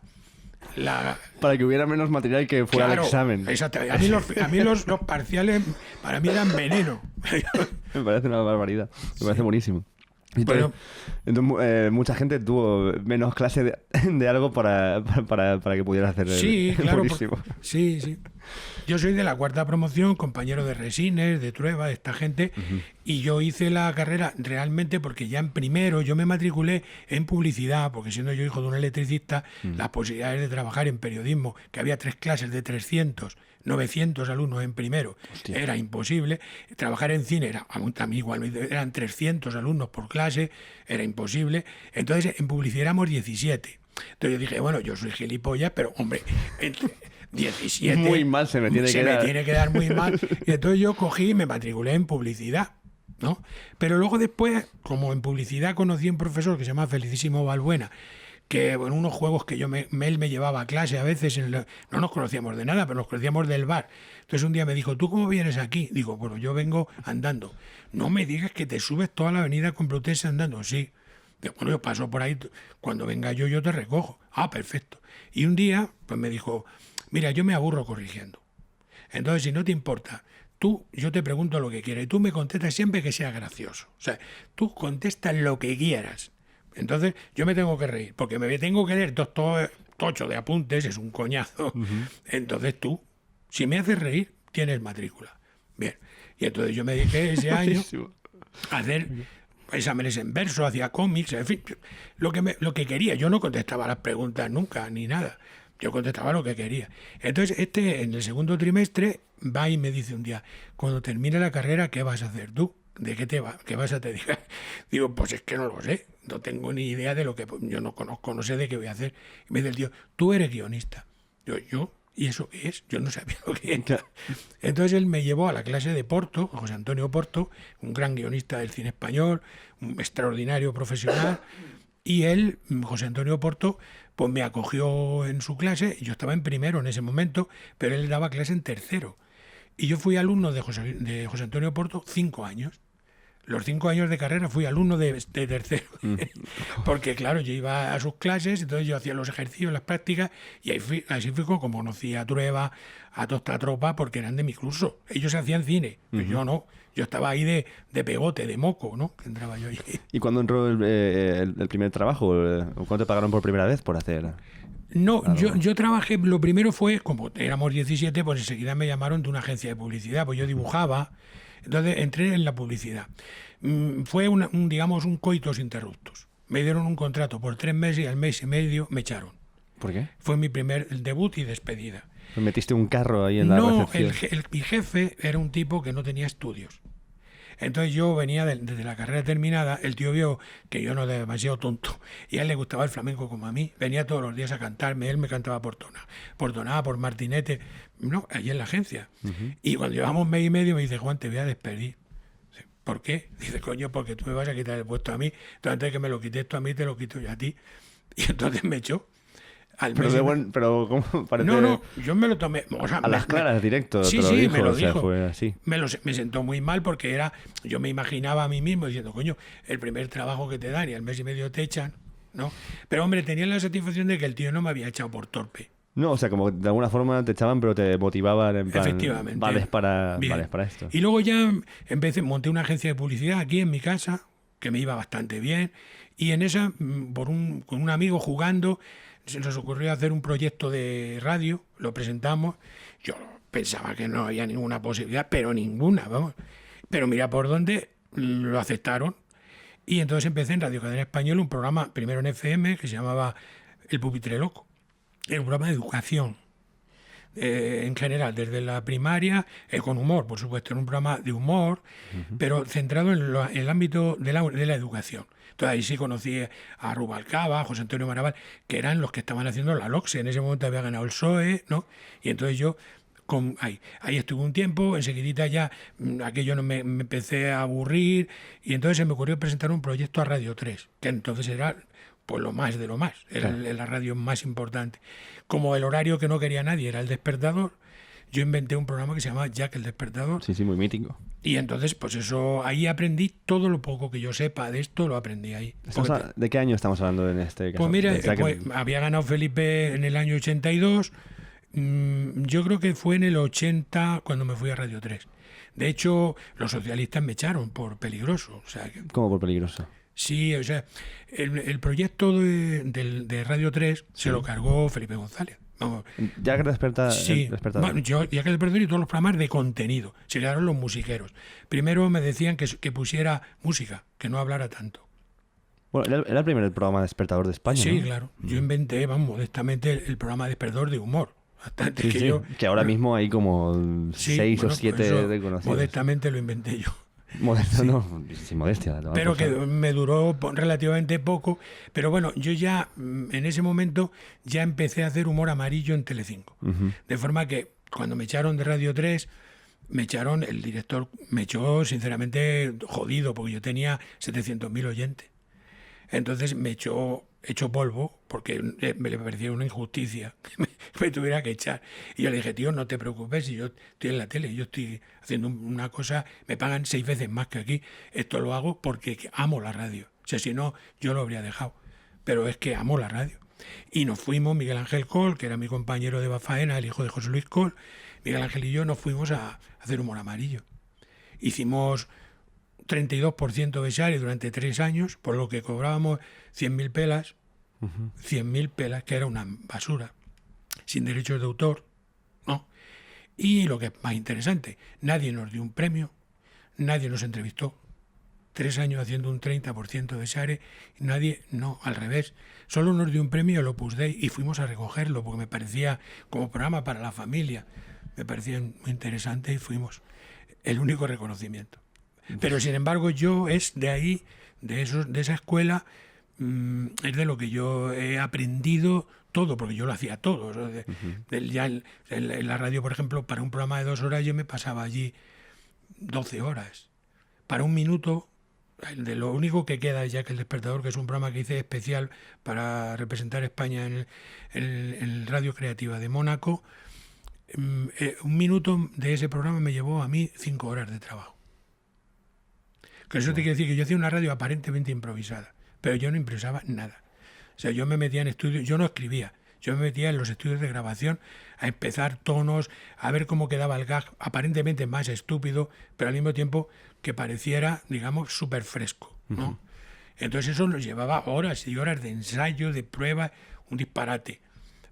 Para que hubiera menos material que fuera Claro, al examen. Exactamente. A mí los parciales para mí eran veneno. Me parece una barbaridad. Me parece buenísimo. Bueno. Entonces, mucha gente tuvo menos clase de algo para que pudieras hacer Sí, claro. buenísimo. Sí. Yo soy de la 4ª promoción, compañero de Resines, de Trueba, de esta gente, y yo hice la carrera realmente porque ya en primero yo me matriculé en publicidad, porque siendo yo hijo de un electricista, las posibilidades de trabajar en periodismo, que había 3 clases de 300, 900 alumnos en primero, Hostia. era imposible. Trabajar en cine era, a mí igual, eran 300 alumnos por clase, era imposible. Entonces en publicidad éramos 17. Entonces yo dije, bueno, yo soy gilipollas, pero hombre, 17... Muy mal se me tiene que dar. Muy mal. Y entonces yo cogí y me matriculé en publicidad, ¿no? Pero luego después, como en publicidad conocí a un profesor que se llama Felicísimo Balbuena, que en unos juegos que él me llevaba a clase a veces, no nos conocíamos de nada, pero nos conocíamos del bar. Entonces un día me dijo, ¿tú cómo vienes aquí? Digo, bueno, yo vengo andando. No me digas que te subes toda la avenida Complutense andando. Sí. Digo, bueno, yo paso por ahí, cuando venga yo te recojo. Ah, perfecto. Y un día, pues me dijo, mira, yo me aburro corrigiendo. Entonces, si no te importa, yo te pregunto lo que quieras y tú me contestas siempre que sea gracioso. O sea, tú contestas lo que quieras. Entonces, yo me tengo que reír, porque me tengo que leer 2 tochos de apuntes, es un coñazo. Entonces tú, si me haces reír, tienes matrícula. Bien. Y entonces yo me dediqué ese año a hacer exámenes en verso, hacía cómics, en fin, lo que quería. Yo no contestaba las preguntas nunca, ni nada. Yo contestaba lo que quería. Entonces, en el segundo trimestre, va y me dice un día, cuando termine la carrera, ¿qué vas a hacer tú? ¿De qué qué vas a dedicar? Digo, pues es que no lo sé, no tengo ni idea de lo que... Yo no conozco, no sé de qué voy a hacer. Y me dice el tío, tú eres guionista. Yo, ¿y eso qué es? Yo no sabía lo que era. Entonces él me llevó a la clase de Porto, José Antonio Porto, un gran guionista del cine español, un extraordinario profesional, y él, José Antonio Porto, pues me acogió en su clase. Yo estaba en primero en ese momento, pero él daba clase en tercero. Y yo fui alumno de José Antonio Porto 5 años. Los 5 años de carrera fui alumno de tercero. Porque, claro, yo iba a sus clases, entonces yo hacía los ejercicios, las prácticas, y así fui como conocí a Trueba, a toda esta tropa, porque eran de mi curso. Ellos hacían cine, pero yo no. Yo estaba ahí de pegote, de moco, ¿no? Que entraba yo ahí. ¿Y cuándo entró el primer trabajo? ¿Cuánto te pagaron por primera vez por hacer...? No, yo trabajé, lo primero fue, como éramos 17, pues enseguida me llamaron de una agencia de publicidad, pues yo dibujaba, entonces entré en la publicidad. Fue digamos, un coitus interruptus. Me dieron un contrato por 3 meses y al mes y medio me echaron. ¿Por qué? Fue mi primer debut y despedida. ¿Me metiste un carro ahí en la recepción? Mi jefe era un tipo que no tenía estudios. Entonces yo venía desde la carrera terminada, el tío vio que yo no era demasiado tonto y a él le gustaba el flamenco como a mí, venía todos los días a cantarme, él me cantaba por Toná, por Martinete, no, allí en la agencia. Y cuando llevamos mes y medio me dice, Juan, te voy a despedir. ¿Por qué? Dice, coño, porque tú me vas a quitar el puesto a mí, entonces antes de que me lo quites tú a mí, te lo quito yo a ti. Y entonces me echó. Pero ¿cómo parece? No, yo me lo tomé. O sea, a las claras, directo. Sí, te lo sí, dijo, me lo o sea, dijo. fue así. Me sentó muy mal porque yo me imaginaba a mí mismo diciendo, coño, el primer trabajo que te dan y al mes y medio te echan, ¿no? Pero hombre, tenía la satisfacción de que el tío no me había echado por torpe. No, o sea, como de alguna forma te echaban, pero te motivaban en plan, Efectivamente. vales para esto. Y luego ya monté una agencia de publicidad aquí en mi casa, que me iba bastante bien, Y en esa, con un amigo jugando, se nos ocurrió hacer un proyecto de radio, lo presentamos. Yo pensaba que no había ninguna posibilidad, pero ninguna, vamos. Pero mira por dónde lo aceptaron. Y entonces empecé en Radio Cadena Española un programa, primero en FM, que se llamaba El Pupitre Loco. Era un programa de educación. En general, desde la primaria, con humor, por supuesto, era un programa de humor, pero centrado en el ámbito de la educación. Entonces ahí sí conocí a Rubalcaba, a José Antonio Maraval, que eran los que estaban haciendo la LOCSE. En ese momento había ganado el PSOE, ¿no? Y entonces yo ahí estuve un tiempo, enseguidita ya aquello me empecé a aburrir, y entonces se me ocurrió presentar un proyecto a Radio 3, que entonces era pues lo más de lo más, era la radio más importante. Como el horario que no quería nadie era El Despertador, yo inventé un programa que se llamaba Jack el Despertador. Sí, muy mítico. Y entonces, pues eso, ahí aprendí todo lo poco que yo sepa de esto, lo aprendí ahí. ¿De qué año estamos hablando en este caso? Pues mira, había ganado Felipe en el año 82, yo creo que fue en el 80 cuando me fui a Radio 3. De hecho, los socialistas me echaron por peligroso. O sea, ¿Cómo por peligroso? Sí, o sea, el proyecto de Radio 3 se lo cargó Felipe González. Vamos. Ya que despertador. Sí, bueno, ya que el despertador y todos los programas de contenido. Se quedaron los musiqueros. Primero me decían que pusiera música, que no hablara tanto. Bueno, era el primer programa despertador de España, Sí, ¿no? claro. Yo inventé, modestamente, el programa despertador de humor. Sí, que ahora mismo hay como 6 o 7 reconocidos. Modestamente lo inventé yo. Modesto, sí. No, sin modestia. Pero que me duró relativamente poco. Pero bueno, yo ya en ese momento ya empecé a hacer humor amarillo en Telecinco. De forma que cuando me echaron de Radio 3, el director me echó sinceramente jodido, porque yo tenía 700.000 oyentes. Entonces me echó hecho polvo, porque me le parecía una injusticia que me tuviera que echar. Y yo le dije, tío, no te preocupes, si yo estoy en la tele, yo estoy haciendo una cosa, me pagan 6 veces más que aquí. Esto lo hago porque amo la radio. O sea, si no, yo lo habría dejado. Pero es que amo la radio. Y nos fuimos, Miguel Ángel Col, que era mi compañero de Bafaena, el hijo de José Luis Col, Miguel Ángel y yo nos fuimos a hacer humor amarillo. Hicimos 32% de share durante 3 años, por lo que cobrábamos 100.000 pelas, 100.000 pelas, que era una basura, sin derechos de autor, ¿no? Y lo que es más interesante, nadie nos dio un premio, nadie nos entrevistó. 3 años haciendo un 30% de share, y nadie, no, al revés. Solo nos dio un premio el Opus Dei y fuimos a recogerlo, porque me parecía, como programa para la familia, me parecía muy interesante y fuimos. El único reconocimiento. Pero sin embargo yo es de ahí, de esa escuela, es de lo que yo he aprendido todo, porque yo lo hacía todo. Ya en la radio, por ejemplo, para un programa de 2 horas yo me pasaba allí 12 horas. Para un minuto, de lo único que queda ya que El Despertador, que es un programa que hice especial para representar a España en el Radio Creativa de Mónaco, un minuto de ese programa me llevó a mí 5 horas de trabajo. Con eso te quiero decir que yo hacía una radio aparentemente improvisada, pero yo no improvisaba nada. O sea, yo me metía en estudios, yo no escribía, yo me metía en los estudios de grabación a empezar tonos, a ver cómo quedaba el gag, aparentemente más estúpido, pero al mismo tiempo que pareciera, digamos, súper fresco, ¿no? Entonces eso nos llevaba horas y horas de ensayo, de prueba, un disparate.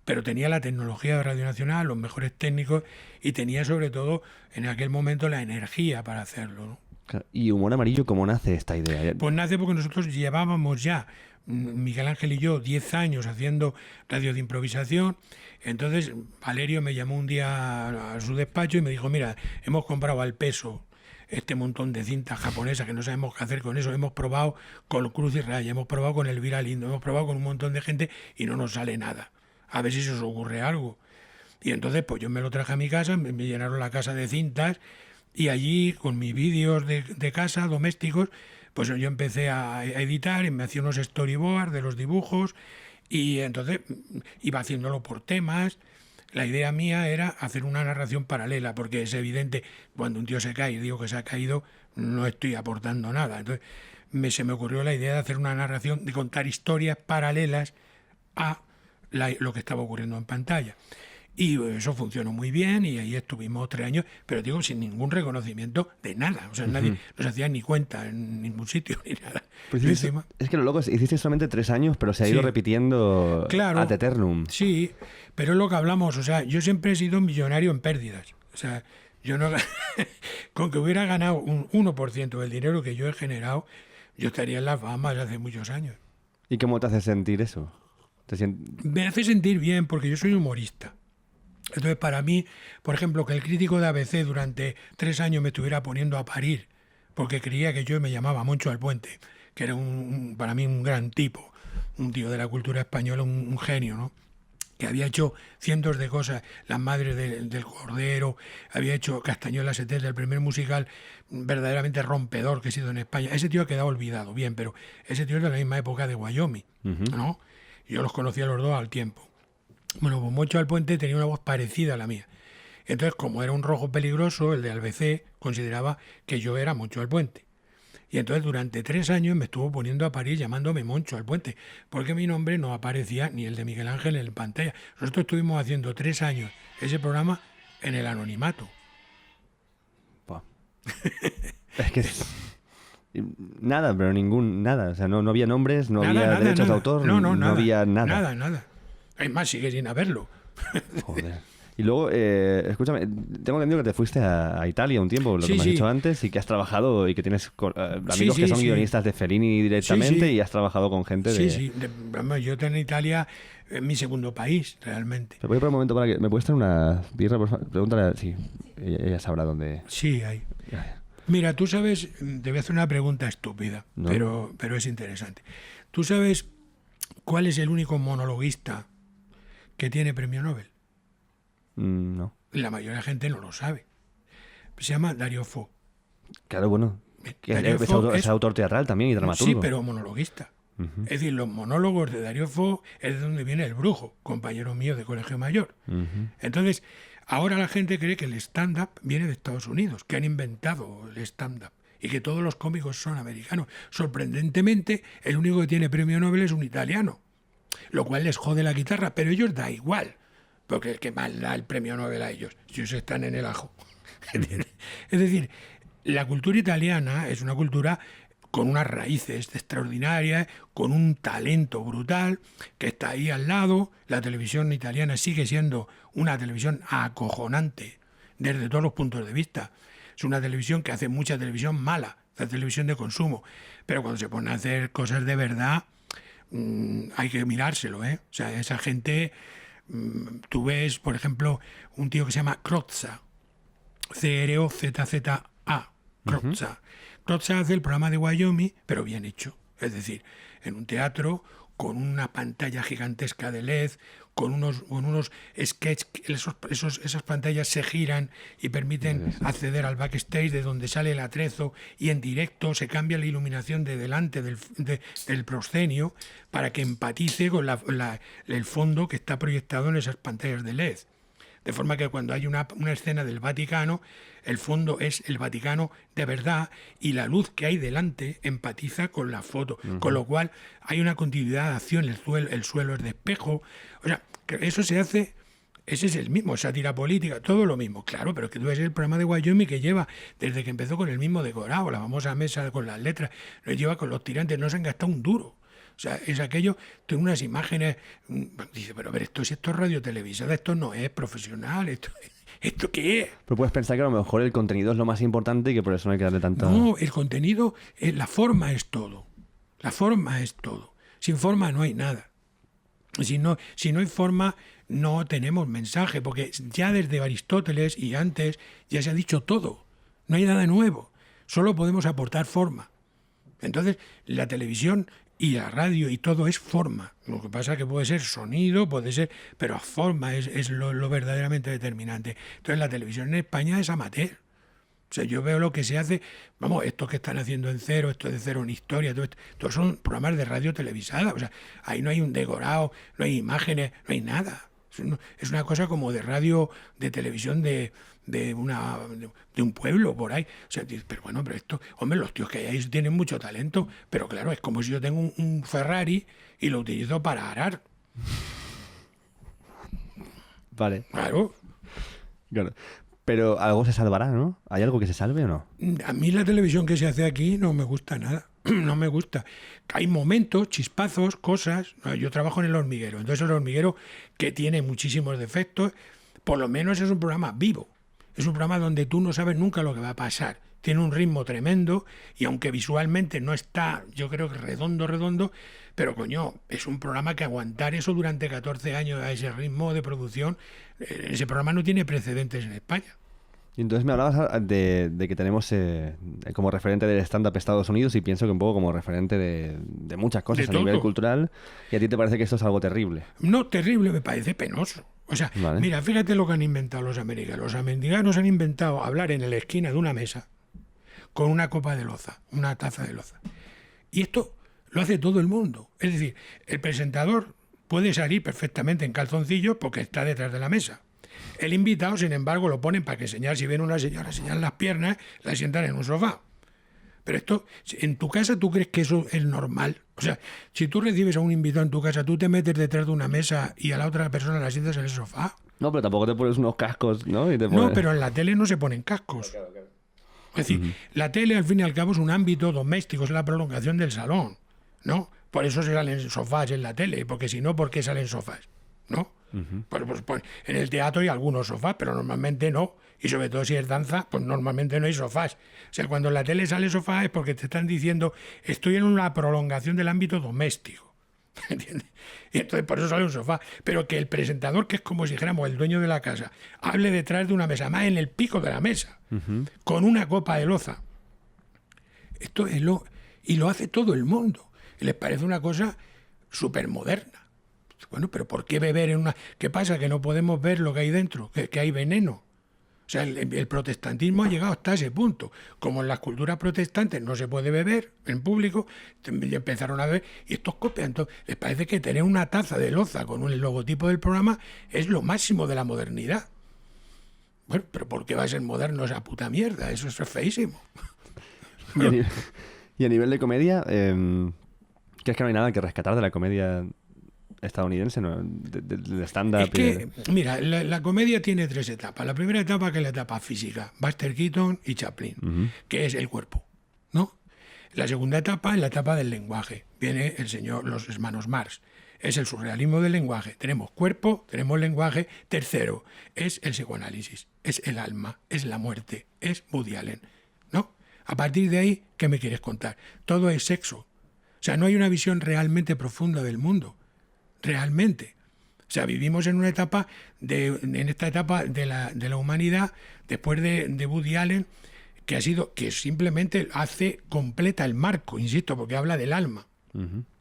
Pero tenía la tecnología de Radio Nacional, los mejores técnicos, y tenía sobre todo en aquel momento la energía para hacerlo, ¿no? ¿Y Humor Amarillo cómo nace esta idea? Pues nace porque nosotros llevábamos ya, Miguel Ángel y yo, 10 años haciendo radio de improvisación. Entonces Valerio me llamó un día a su despacho y me dijo, mira, hemos comprado al peso este montón de cintas japonesas que no sabemos qué hacer con eso. Hemos probado con Cruz y Raya, hemos probado con Elvira Lindo, hemos probado con un montón de gente y no nos sale nada. A ver si se os ocurre algo. Y entonces pues yo me lo traje a mi casa, me llenaron la casa de cintas. Y allí, con mis vídeos de casa, domésticos, pues yo empecé a editar y me hacía unos storyboards de los dibujos y entonces iba haciéndolo por temas. La idea mía era hacer una narración paralela, porque es evidente, cuando un tío se cae y digo que se ha caído, no estoy aportando nada. Entonces se me ocurrió la idea de hacer una narración, de contar historias paralelas a lo que estaba ocurriendo en pantalla. Y eso funcionó muy bien y ahí estuvimos 3 años, pero digo, sin ningún reconocimiento de nada. O sea, nadie nos hacía ni cuenta en ningún sitio ni nada. Pues es que lo loco es, hiciste solamente 3 años, pero se ha ido repitiendo ad eternum. Sí, pero es lo que hablamos. O sea, yo siempre he sido millonario en pérdidas. O sea, yo no... con que hubiera ganado un 1% del dinero que yo he generado, yo estaría en las Bahamas hace muchos años. ¿Y cómo te hace sentir eso? Me hace sentir bien porque yo soy humorista. Entonces, para mí, por ejemplo, que el crítico de ABC durante 3 años me estuviera poniendo a parir porque creía que yo me llamaba Moncho Alpuente, que era para mí un gran tipo, un tío de la cultura española, un genio, ¿no? Que había hecho cientos de cosas, Las Madres del Cordero, había hecho Castañuelas 70, el primer musical verdaderamente rompedor que he sido en España. Ese tío ha quedado olvidado, bien, pero ese tío es de la misma época de Wyoming, ¿no? Yo los conocía los dos al tiempo. Bueno, pues Moncho Alpuente tenía una voz parecida a la mía. Entonces, como era un rojo peligroso, el de ABC consideraba que yo era Moncho Alpuente. Y entonces durante 3 años me estuvo poniendo a parir llamándome Moncho Alpuente, porque mi nombre no aparecía ni el de Miguel Ángel en pantalla. Nosotros estuvimos haciendo 3 años ese programa en el anonimato. Es que... Nada, pero nada. O sea, no había nombres, no había derechos de autor, no había nada. Nada. Es más, sigue sin haberlo. Joder. Y luego, escúchame, tengo entendido que te fuiste a Italia un tiempo, lo que me has dicho antes, y que has trabajado y que tienes amigos que son guionistas de Fellini directamente y has trabajado con gente de... Sí. Yo tengo en Italia, es mi segundo país, realmente. Te voy por un momento para que... ¿Me puedes traer una birra, por favor? Pregúntale a... Sí, ella sabrá dónde... Sí, hay. Mira, tú sabes, te voy a hacer una pregunta estúpida, ¿no? pero es interesante. ¿Tú sabes cuál es el único monologuista que tiene premio Nobel? No. La mayoría de la gente no lo sabe. Se llama Dario Fo. Claro, bueno. Es autor teatral también y dramaturgo. Sí, pero monologuista. Es decir, los monólogos de Dario Fo es de donde viene El Brujo, compañero mío de colegio mayor. Entonces, ahora la gente cree que el stand-up viene de Estados Unidos, que han inventado el stand-up y que todos los cómicos son americanos. Sorprendentemente, el único que tiene premio Nobel es un italiano, lo cual les jode la guitarra, pero a ellos da igual, porque el que más da el premio Nobel a ellos, si ellos están en el ajo. Es decir, la cultura italiana es una cultura con unas raíces extraordinarias, con un talento brutal que está ahí al lado. La televisión italiana sigue siendo una televisión acojonante desde todos los puntos de vista. Es una televisión que hace mucha televisión mala, la televisión de consumo, pero cuando se pone a hacer cosas de verdad hay que mirárselo, ¿eh? O sea, esa gente, tú ves, por ejemplo, un tío que se llama Crozza, C-R-O-Z-Z-A, Crozza. Crozza hace el programa de Wyoming, pero bien hecho. Es decir, en un teatro, con una pantalla gigantesca de LED, con unos sketches, esas pantallas se giran y permiten acceder al backstage de donde sale el atrezo, y en directo se cambia la iluminación de delante del proscenio para que empatice con el fondo que está proyectado en esas pantallas de LED. De forma que cuando hay una escena del Vaticano, el fondo es el Vaticano de verdad y la luz que hay delante empatiza con la foto. Con lo cual hay una continuidad de acción, el suelo es de espejo. O sea, que eso se hace, ese es el mismo, sátira política, todo lo mismo. Claro, pero es que tú ves el programa de Wyoming que lleva, desde que empezó con el mismo decorado, la famosa mesa con las letras, lo lleva con los tirantes, no se han gastado un duro. O sea, es aquello, tengo unas imágenes, dice, pero a ver, esto es radio televisada, esto no es profesional, ¿esto qué es? Pero puedes pensar que a lo mejor el contenido es lo más importante y que por eso no hay que darle tanta... No, el contenido, la forma es todo. La forma es todo. Sin forma no hay nada. Si no hay forma, no tenemos mensaje, porque ya desde Aristóteles y antes ya se ha dicho todo. No hay nada nuevo. Solo podemos aportar forma. Entonces, la televisión y la radio y todo es forma. Lo que pasa es que puede ser sonido, puede ser, pero forma es lo verdaderamente determinante. Entonces la televisión en España es amateur. O sea, yo veo lo que se hace, vamos, estos que están haciendo en Cero, esto de Cero en Historia, todo esto, todos son programas de radio televisada. O sea, ahí no hay un decorado, no hay imágenes, no hay nada. Es una cosa como de radio, de televisión de un pueblo por ahí. O sea, pero bueno, pero esto, hombre, los tíos que hay ahí tienen mucho talento, pero claro, es como si yo tengo un Ferrari y lo utilizo para arar. Vale, Claro. claro. Pero algo se salvará, ¿no? ¿Hay algo que se salve o no? A mí la televisión que se hace aquí no me gusta nada. No me gusta. Hay momentos, chispazos, cosas. Yo trabajo en el hormiguero. Entonces el hormiguero, que tiene muchísimos defectos, por lo menos es un programa vivo. Es un programa donde tú no sabes nunca lo que va a pasar. Tiene un ritmo tremendo y aunque visualmente no está, yo creo que redondo, pero coño, es un programa que aguantar eso durante 14 años a ese ritmo de producción, ese programa no tiene precedentes en España. Y entonces me hablabas de que tenemos como referente del stand-up Estados Unidos y pienso que un poco como referente de muchas cosas De a nivel todo. cultural. Y a ti te parece que esto es algo terrible. No terrible, me parece penoso. O sea, Vale. mira, fíjate lo que han inventado los americanos. Los americanos han inventado hablar en la esquina de una mesa con una copa de loza, una taza de loza. Y esto lo hace todo el mundo. Es decir, el presentador puede salir perfectamente en calzoncillos porque está detrás de la mesa. El invitado, sin embargo, lo ponen para que enseñar, si viene una señora, enseñar las piernas, la sientan en un sofá. Pero esto, en tu casa, ¿tú crees que eso es normal? O sea, si tú recibes a un invitado en tu casa, ¿tú te metes detrás de una mesa y a la otra persona la sientas en el sofá? No, pero tampoco te pones unos cascos, ¿no? Y te No, pones... pero en la tele no se ponen cascos. Es decir, la tele al fin y al cabo es un ámbito doméstico, es la prolongación del salón, ¿no? Por eso se salen sofás en la tele, porque si no, ¿por qué salen sofás? ¿No? Pues, en el teatro hay algunos sofás, pero normalmente no. Y sobre todo si es danza, pues normalmente no hay sofás. O sea, cuando en la tele sale sofá es porque te están diciendo, estoy en una prolongación del ámbito doméstico. ¿Entiendes? Y entonces por eso sale un sofá. Pero que el presentador, que es como si dijéramos el dueño de la casa, hable detrás de una mesa, más en el pico de la mesa, con una copa de loza. Esto es lo... Y lo hace todo el mundo. Y les parece una cosa súper moderna. Bueno, pero ¿por qué beber en una...? ¿Qué pasa? ¿Que no podemos ver lo que hay dentro? ¿Que hay veneno? O sea, el protestantismo ha llegado hasta ese punto. Como en las culturas protestantes no se puede beber en público, empezaron a beber y estos copian. Entonces, les parece que tener una taza de loza con el logotipo del programa es lo máximo de la modernidad. Bueno, pero ¿por qué va a ser moderno esa puta mierda? Eso es feísimo. Y a nivel de comedia, ¿crees que no hay nada que rescatar de la comedia estadounidense, ¿no? Del stand-up? Es que, mira, la comedia tiene tres etapas. La primera etapa, que es la etapa física, Buster Keaton y Chaplin, que es el cuerpo, ¿no? La segunda etapa es la etapa del lenguaje. Viene los hermanos Marx. Es el surrealismo del lenguaje. Tenemos cuerpo, tenemos lenguaje. Tercero, es el psicoanálisis, es el alma, es la muerte, es Woody Allen, ¿no? A partir de ahí, ¿qué me quieres contar? Todo es sexo. O sea, no hay una visión realmente profunda del mundo. Realmente. O sea, vivimos en una etapa, en esta etapa de la humanidad, después de Woody Allen, que simplemente completa el marco, insisto, porque habla del alma.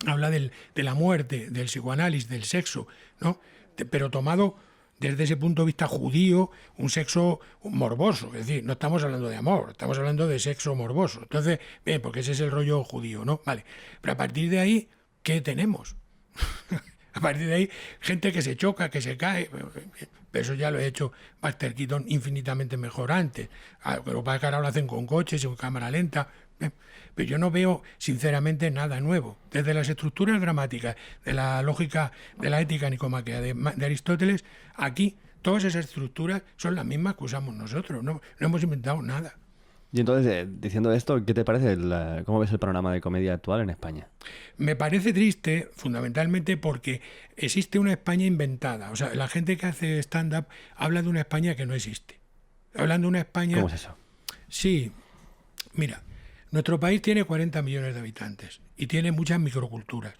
Habla de la muerte, del psicoanálisis, del sexo, ¿no? Pero tomado desde ese punto de vista judío, un sexo morboso. Es decir, no estamos hablando de amor, estamos hablando de sexo morboso. Entonces, bien, porque ese es el rollo judío, ¿no? Vale. Pero a partir de ahí, ¿qué tenemos? A partir de ahí, gente que se choca, que se cae. Pero eso ya lo he hecho Buster Keaton infinitamente mejor antes. Lo que pasa es que ahora lo hacen con coches y con cámara lenta. Pero yo no veo, sinceramente, nada nuevo. Desde las estructuras dramáticas, de la lógica, de la ética nicomaquea de Aristóteles, aquí todas esas estructuras son las mismas que usamos nosotros. No hemos inventado nada. Y entonces, diciendo esto, ¿qué te parece? ¿Cómo ves el panorama de comedia actual en España? Me parece triste, fundamentalmente, porque existe una España inventada. O sea, la gente que hace stand-up habla de una España que no existe. Hablan de una España... ¿Cómo es eso? Sí, mira, nuestro país tiene 40 millones de habitantes y tiene muchas microculturas.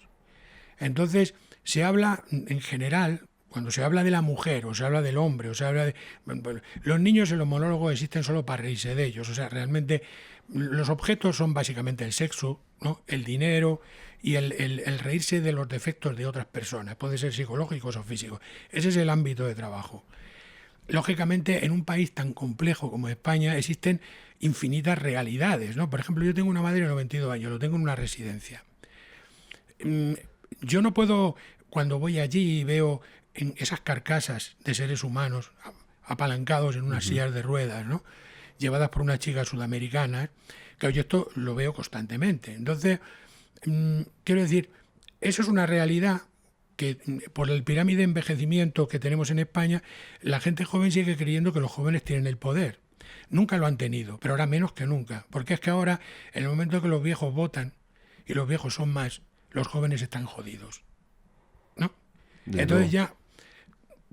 Entonces, se habla en general... Cuando se habla de la mujer, o se habla del hombre, o se habla de... Bueno, los niños en los monólogos existen solo para reírse de ellos. O sea, realmente los objetos son básicamente el sexo, ¿no? El dinero y el reírse de los defectos de otras personas. Puede ser psicológicos o físicos. Ese es el ámbito de trabajo. Lógicamente, en un país tan complejo como España existen infinitas realidades, ¿no? Por ejemplo, yo tengo una madre de 92 años, lo tengo en una residencia. Yo no puedo, cuando voy allí y veo... en esas carcasas de seres humanos apalancados en unas sillas de ruedas, ¿no? Llevadas por una chica sudamericana, que yo esto lo veo constantemente. Entonces, quiero decir, eso es una realidad que por el pirámide de envejecimiento que tenemos en España, la gente joven sigue creyendo que los jóvenes tienen el poder. Nunca lo han tenido, pero ahora menos que nunca. Porque es que ahora, en el momento que los viejos votan, y los viejos son más, los jóvenes están jodidos, ¿no? Entonces ya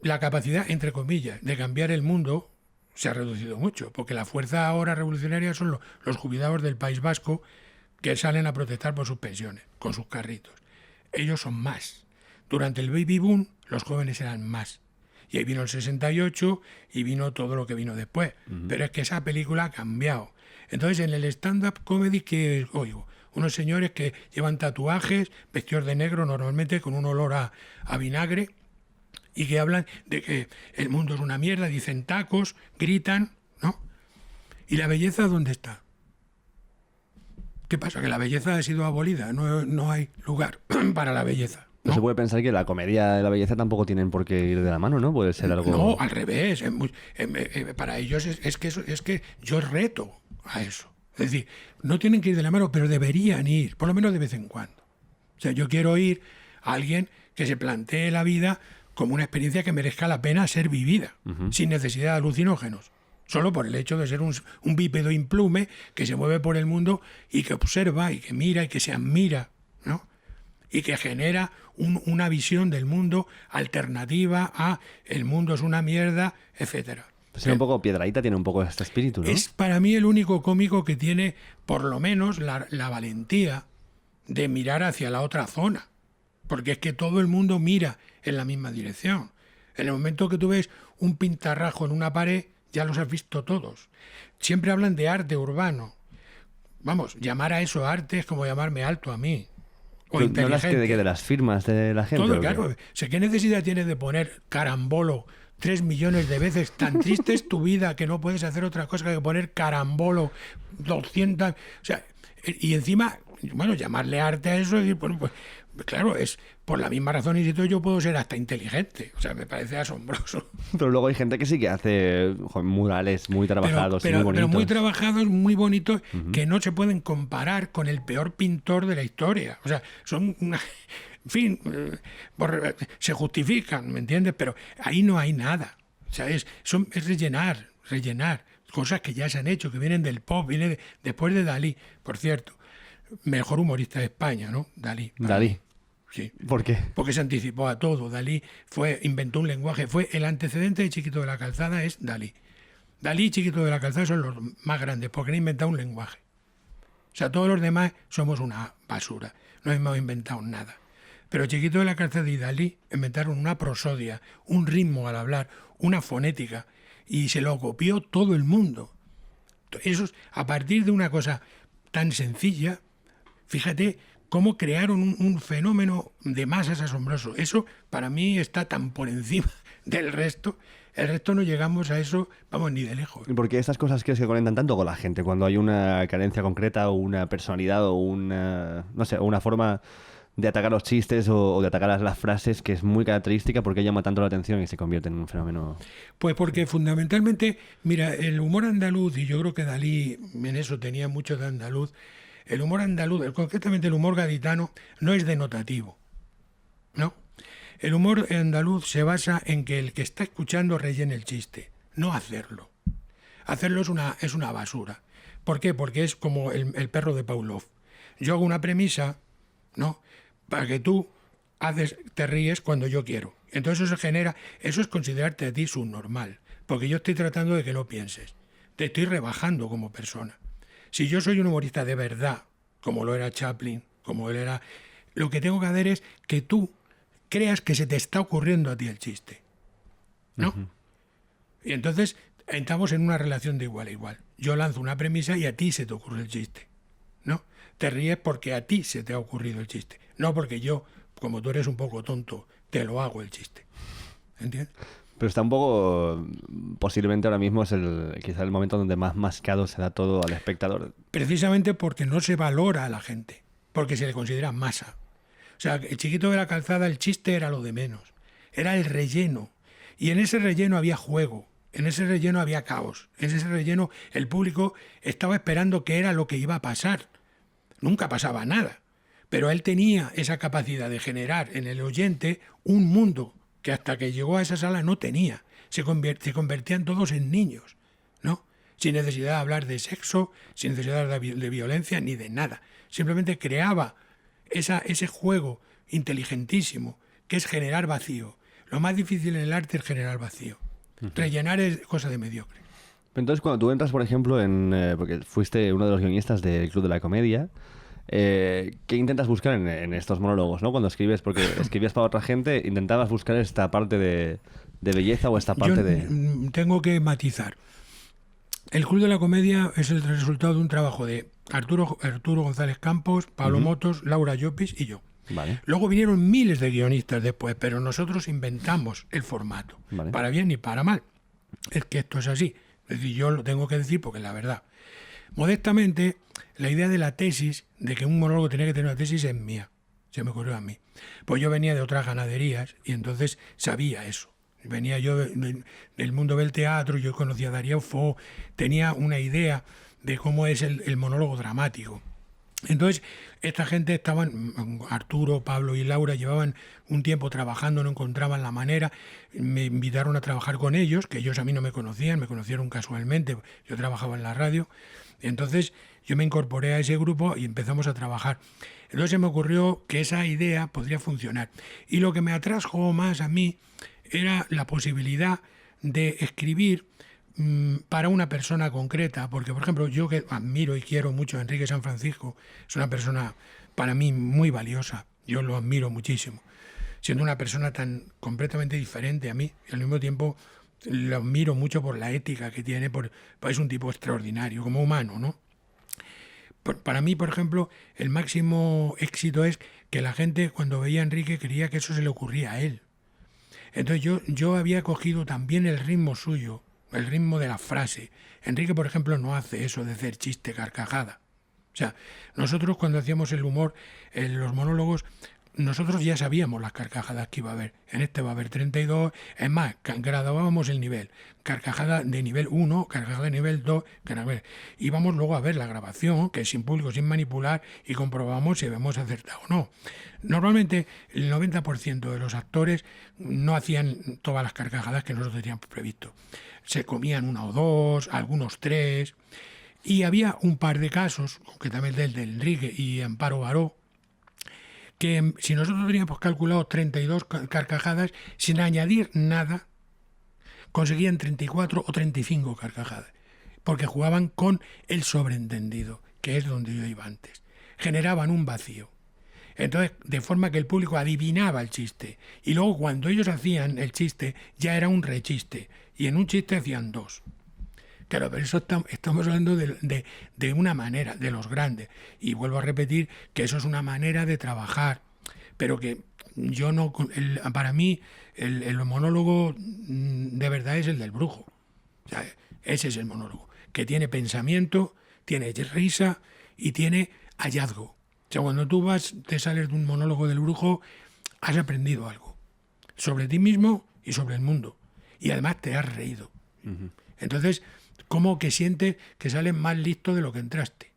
la capacidad, entre comillas, de cambiar el mundo se ha reducido mucho, porque la fuerza ahora revolucionaria son los jubilados del País Vasco que salen a protestar por sus pensiones, con sus carritos. Ellos son más. Durante el baby boom, los jóvenes eran más. Y ahí vino el 68 y vino todo lo que vino después. Pero es que esa película ha cambiado. Entonces, en el stand-up comedy, que oigo? Unos señores que llevan tatuajes, vestidos de negro normalmente, con un olor a vinagre, y que hablan de que el mundo es una mierda, dicen tacos, gritan, ¿no? ¿Y la belleza dónde está? ¿Qué pasa? Que la belleza ha sido abolida, no hay lugar para la belleza. No se puede pensar que la comedia y la belleza tampoco tienen por qué ir de la mano, ¿no? Puede ser algo... No, al revés. Para ellos es que yo reto a eso. Es decir, no tienen que ir de la mano, pero deberían ir, por lo menos de vez en cuando. O sea, yo quiero oír a alguien que se plantee la vida como una experiencia que merezca la pena ser vivida, sin necesidad de alucinógenos. Solo por el hecho de ser un bípedo implume que se mueve por el mundo y que observa y que mira y que se admira, ¿no? Y que genera una visión del mundo alternativa a el mundo es una mierda, etcétera. Pues un poco Piedrahíta tiene un poco este espíritu, ¿no? Es para mí el único cómico que tiene por lo menos la valentía de mirar hacia la otra zona. Porque es que todo el mundo mira en la misma dirección. En el momento que tú ves un pintarrajo en una pared, ya los has visto todos. Siempre hablan de arte urbano. Vamos, llamar a eso arte es como llamarme alto a mí. O ¿No hablas de las firmas de la gente? Todo, claro. ¿Qué necesidad tienes de poner carambolo 3 millones de veces? Tan triste es tu vida que no puedes hacer otra cosa que poner carambolo 200... O sea, y encima, bueno, llamarle arte a eso y bueno, pues claro, es por la misma razón y todo yo puedo ser hasta inteligente. O sea, me parece asombroso. Pero luego hay gente que sí que hace murales muy trabajados y muy bonitos. Pero muy trabajados, muy bonitos, que no se pueden comparar con el peor pintor de la historia. O sea, son una... En fin, se justifican, ¿me entiendes? Pero ahí no hay nada. O sea, es rellenar. Cosas que ya se han hecho, que vienen del pop, después de Dalí, por cierto. Mejor humorista de España, ¿no? Dalí. Dalí. Sí. ¿Por qué? Porque se anticipó a todo. Dalí inventó un lenguaje. El antecedente de Chiquito de la Calzada es Dalí. Dalí y Chiquito de la Calzada son los más grandes porque han inventado un lenguaje. O sea, todos los demás somos una basura. No hemos inventado nada. Pero Chiquito de la Calzada y Dalí inventaron una prosodia, un ritmo al hablar, una fonética, y se lo copió todo el mundo. Eso es, a partir de una cosa tan sencilla, fíjate cómo crearon un fenómeno de masas asombroso. Eso para mí está tan por encima del resto. El resto no llegamos a eso, vamos, ni de lejos. ¿Y por qué estas cosas crees que conectan tanto con la gente? Cuando hay una carencia concreta o una personalidad o una, no sé, una forma de atacar los chistes o de atacar las frases que es muy característica, porque llama tanto la atención y se convierte en un fenómeno. Pues porque fundamentalmente, mira, el humor andaluz, y yo creo que Dalí en eso tenía mucho de andaluz, el humor andaluz, concretamente el humor gaditano, no es denotativo, ¿no? El humor andaluz se basa en que el que está escuchando rellene el chiste, no hacerlo. Hacerlo es una basura. ¿Por qué? Porque es como el perro de Pavlov. Yo hago una premisa, ¿no?, para que tú te ríes cuando yo quiero. Entonces eso se genera, eso es considerarte a ti subnormal, porque yo estoy tratando de que no pienses. Te estoy rebajando como persona. Si yo soy un humorista de verdad, como lo era Chaplin, como él era, lo que tengo que hacer es que tú creas que se te está ocurriendo a ti el chiste, ¿no? Y entonces entramos en una relación de igual a igual. Yo lanzo una premisa y a ti se te ocurre el chiste, ¿no? Te ríes porque a ti se te ha ocurrido el chiste, no porque yo, como tú eres un poco tonto, te lo hago el chiste. ¿Entiendes? Pero está un poco... Posiblemente ahora mismo es quizá el momento donde más mascado se da todo al espectador. Precisamente porque no se valora a la gente, porque se le considera masa. O sea, el Chiquito de la Calzada, el chiste era lo de menos. Era el relleno. Y en ese relleno había juego. En ese relleno había caos. En ese relleno el público estaba esperando qué era lo que iba a pasar. Nunca pasaba nada. Pero él tenía esa capacidad de generar en el oyente un mundo que hasta que llegó a esa sala no tenía. Se convertían todos en niños, ¿no? Sin necesidad de hablar de sexo, sin necesidad de violencia, ni de nada. Simplemente creaba ese juego inteligentísimo que es generar vacío. Lo más difícil en el arte es generar vacío. Rellenar es cosa de mediocre. Entonces, cuando tú entras, por ejemplo, porque fuiste uno de los guionistas del Club de la Comedia, ¿qué intentas buscar en estos monólogos, ¿no? Cuando escribes, porque escribías para otra gente, intentabas buscar esta parte de belleza o esta parte Tengo que matizar. El Club de la Comedia es el resultado de un trabajo de Arturo González Campos, Pablo Motos, Laura Llopis y yo. Vale. Luego vinieron miles de guionistas después, pero nosotros inventamos el formato, Vale. para bien y para mal. Es que esto es así. Es decir, yo lo tengo que decir porque es la verdad. Modestamente, la idea de la tesis, de que un monólogo tenía que tener una tesis, es mía. Se me ocurrió a mí. Pues yo venía de otras ganaderías y entonces sabía eso. Venía yo del mundo del teatro, yo conocía a Darío Fo, tenía una idea de cómo es el monólogo dramático. Entonces, esta gente estaban, Arturo, Pablo y Laura, llevaban un tiempo trabajando, no encontraban la manera, me invitaron a trabajar con ellos, que ellos a mí no me conocían, me conocieron casualmente, yo trabajaba en la radio, entonces yo me incorporé a ese grupo y empezamos a trabajar. Entonces se me ocurrió que esa idea podría funcionar. Y lo que me atrajo más a mí era la posibilidad de escribir para una persona concreta, porque por ejemplo yo que admiro y quiero mucho a Enrique San Francisco, es una persona para mí muy valiosa, yo lo admiro muchísimo, siendo una persona tan completamente diferente a mí, y al mismo tiempo lo admiro mucho por la ética que tiene, es un tipo extraordinario como humano, ¿no? Para mí, por ejemplo, el máximo éxito es que la gente cuando veía a Enrique creía que eso se le ocurría a él. Entonces yo había cogido también el ritmo suyo, el ritmo de la frase. Enrique, por ejemplo, no hace eso de hacer chiste, carcajada. O sea, nosotros cuando hacíamos el humor, en los monólogos, nosotros ya sabíamos las carcajadas que iba a haber. En este va a haber 32. Es más, graduábamos el nivel. Carcajada de nivel 1, carcajada de nivel 2. Íbamos luego a ver la grabación, que es sin público, sin manipular, y comprobamos si hemos acertado o no. Normalmente, el 90% de los actores no hacían todas las carcajadas que nosotros teníamos previsto. Se comían una o dos, algunos tres. Y había un par de casos, concretamente el de Enrique y Amparo Baró, que si nosotros teníamos calculado 32 carcajadas, sin añadir nada, conseguían 34 o 35 carcajadas, porque jugaban con el sobreentendido, que es donde yo iba antes. Generaban un vacío. Entonces, de forma que el público adivinaba el chiste. Y luego, cuando ellos hacían el chiste, ya era un rechiste. Y en un chiste hacían dos. Claro, pero eso estamos hablando de una manera, de los grandes. Y vuelvo a repetir que eso es una manera de trabajar. Pero que yo no... para mí, el monólogo de verdad es el del brujo. O sea, ese es el monólogo. Que tiene pensamiento, tiene risa y tiene hallazgo. O sea, cuando tú te sales de un monólogo del brujo, has aprendido algo. Sobre ti mismo y sobre el mundo. Y además te has reído. Uh-huh. Entonces, como que sientes que sales más listo de lo que entraste.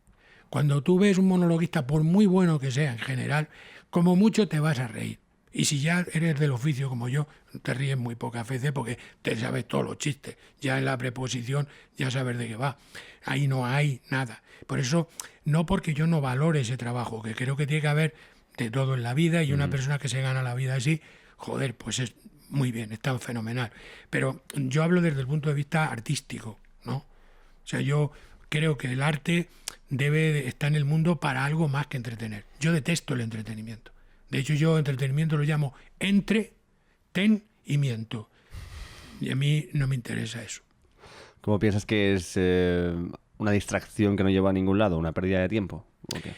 Cuando tú ves un monologuista, por muy bueno que sea en general, como mucho te vas a reír. Y si ya eres del oficio como yo, te ríes muy pocas veces porque te sabes todos los chistes. Ya en la preposición ya sabes de qué va. Ahí no hay nada. Por eso, no porque yo no valore ese trabajo, que creo que tiene que haber de todo en la vida y una persona que se gana la vida así, joder, pues es muy bien, está fenomenal. Pero yo hablo desde el punto de vista artístico, ¿no? O sea, yo creo que el arte debe estar en el mundo para algo más que entretener. Yo detesto el entretenimiento. De hecho, yo entretenimiento lo llamo entretenimiento. Y a mí no me interesa eso. ¿Cómo piensas que es una distracción que no lleva a ningún lado? ¿Una pérdida de tiempo? ¿O qué?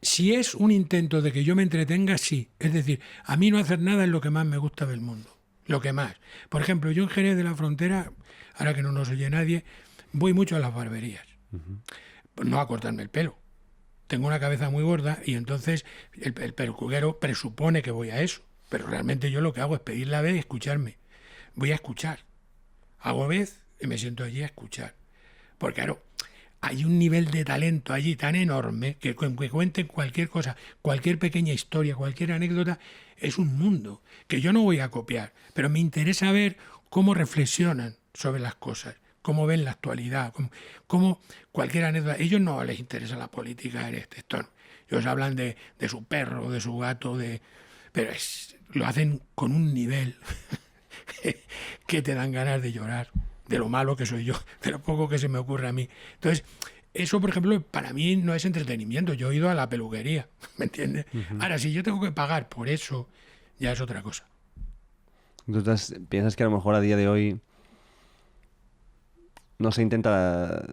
Si es un intento de que yo me entretenga, sí. Es decir, a mí no hacer nada es lo que más me gusta del mundo. Lo que más. Por ejemplo, yo en Jerez de la Frontera, ahora que no nos oye nadie, voy mucho a las barberías. Uh-huh. No a cortarme el pelo. Tengo una cabeza muy gorda y entonces el peluquero presupone que voy a eso. Pero realmente yo lo que hago es pedir la vez y escucharme. Voy a escuchar. Hago vez y me siento allí a escuchar. Porque claro, hay un nivel de talento allí tan enorme que cuenten cualquier cosa, cualquier pequeña historia, cualquier anécdota, es un mundo que yo no voy a copiar, pero me interesa ver cómo reflexionan sobre las cosas, cómo ven la actualidad, cómo cualquier anécdota. A ellos no les interesa la política en este tono. Ellos hablan de su perro, de su gato, pero lo hacen con un nivel que te dan ganas de llorar, de lo malo que soy yo, de lo poco que se me ocurre a mí. Entonces, eso, por ejemplo, para mí no es entretenimiento. Yo he ido a la peluquería, ¿me entiendes? Ahora, si yo tengo que pagar por eso, ya es otra cosa. Entonces, ¿piensas que a lo mejor a día de hoy no se intenta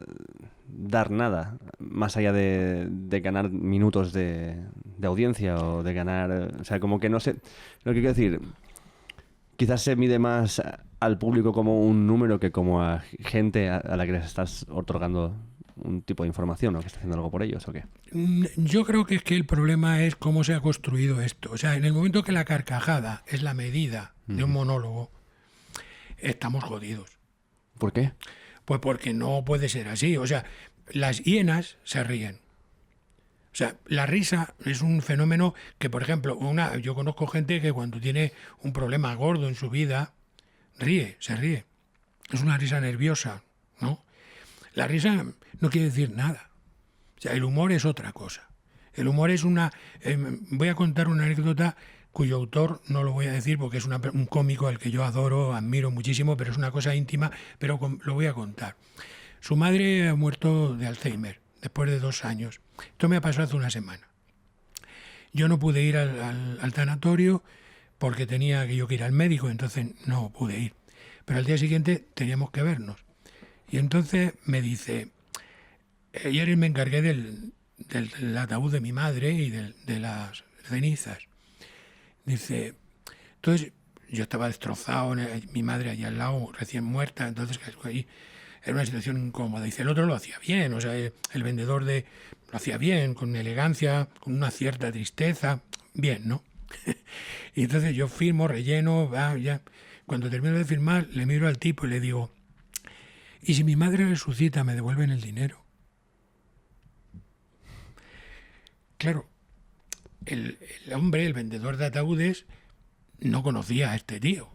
dar nada más allá de ganar minutos de audiencia o de ganar... O sea, como que no sé... Lo que quiero decir, quizás se mide más al público como un número que como a gente a la que les estás otorgando un tipo de información, o que está haciendo algo por ellos, ¿o qué? Yo creo que es que el problema es cómo se ha construido esto. O sea, en el momento que la carcajada es la medida de un monólogo, estamos jodidos. ¿Por qué? Pues porque no puede ser así. O sea, las hienas se ríen. O sea, la risa es un fenómeno que, por ejemplo, yo conozco gente que cuando tiene un problema gordo en su vida, se ríe. Es una risa nerviosa, ¿no? La risa no quiere decir nada. O sea, el humor es otra cosa. El humor es voy a contar una anécdota cuyo autor no lo voy a decir porque es un cómico al que yo adoro, admiro muchísimo, pero es una cosa íntima, pero lo voy a contar. Su madre ha muerto de Alzheimer después de 2 años. Esto me ha pasado hace una semana. Yo no pude ir al tanatorio porque tenía que ir al médico, entonces no pude ir. Pero al día siguiente teníamos que vernos. Y entonces me dice, ayer me encargué del ataúd de mi madre y de las cenizas. Dice, entonces yo estaba destrozado, mi madre allí al lado, recién muerta, entonces ahí era una situación incómoda. Dice, el otro lo hacía bien, o sea, el vendedor lo hacía bien, con elegancia, con una cierta tristeza, bien, ¿no? Y entonces yo firmo, relleno, ya. Cuando termino de firmar, le miro al tipo y le digo, ¿y si mi madre resucita, me devuelven el dinero? Claro, el hombre, el vendedor de ataúdes, no conocía a este tío.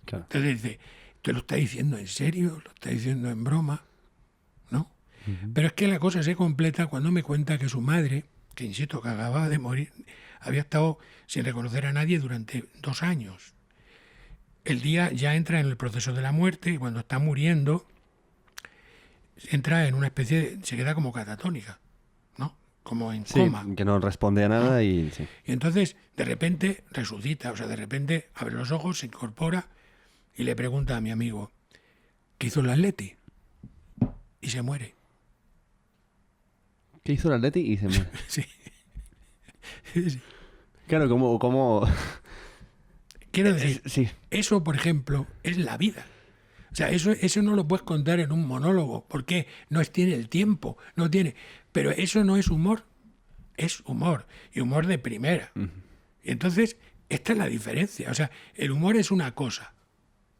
Claro. Entonces dice, ¿te lo está diciendo en serio? ¿Lo está diciendo en broma? ¿No? Pero es que la cosa se completa cuando me cuenta que su madre, que insisto, que acababa de morir, había estado sin reconocer a nadie durante 2 años. El día ya entra en el proceso de la muerte y cuando está muriendo entra en una especie se queda como catatónica, ¿no? Como en coma. Que no responde a nada y... Sí. Y entonces de repente resucita, o sea, de repente abre los ojos, se incorpora y le pregunta a mi amigo, ¿qué hizo el Atleti? Y se muere. ¿Qué hizo el Atleti? Y se muere. Sí. Sí. Claro, como... Quiero decir, sí. eso, por ejemplo, es la vida. O sea, eso no lo puedes contar en un monólogo, porque no tiene el tiempo, no tiene... Pero eso no es humor, es humor, y humor de primera. Y entonces, esta es la diferencia. O sea, el humor es una cosa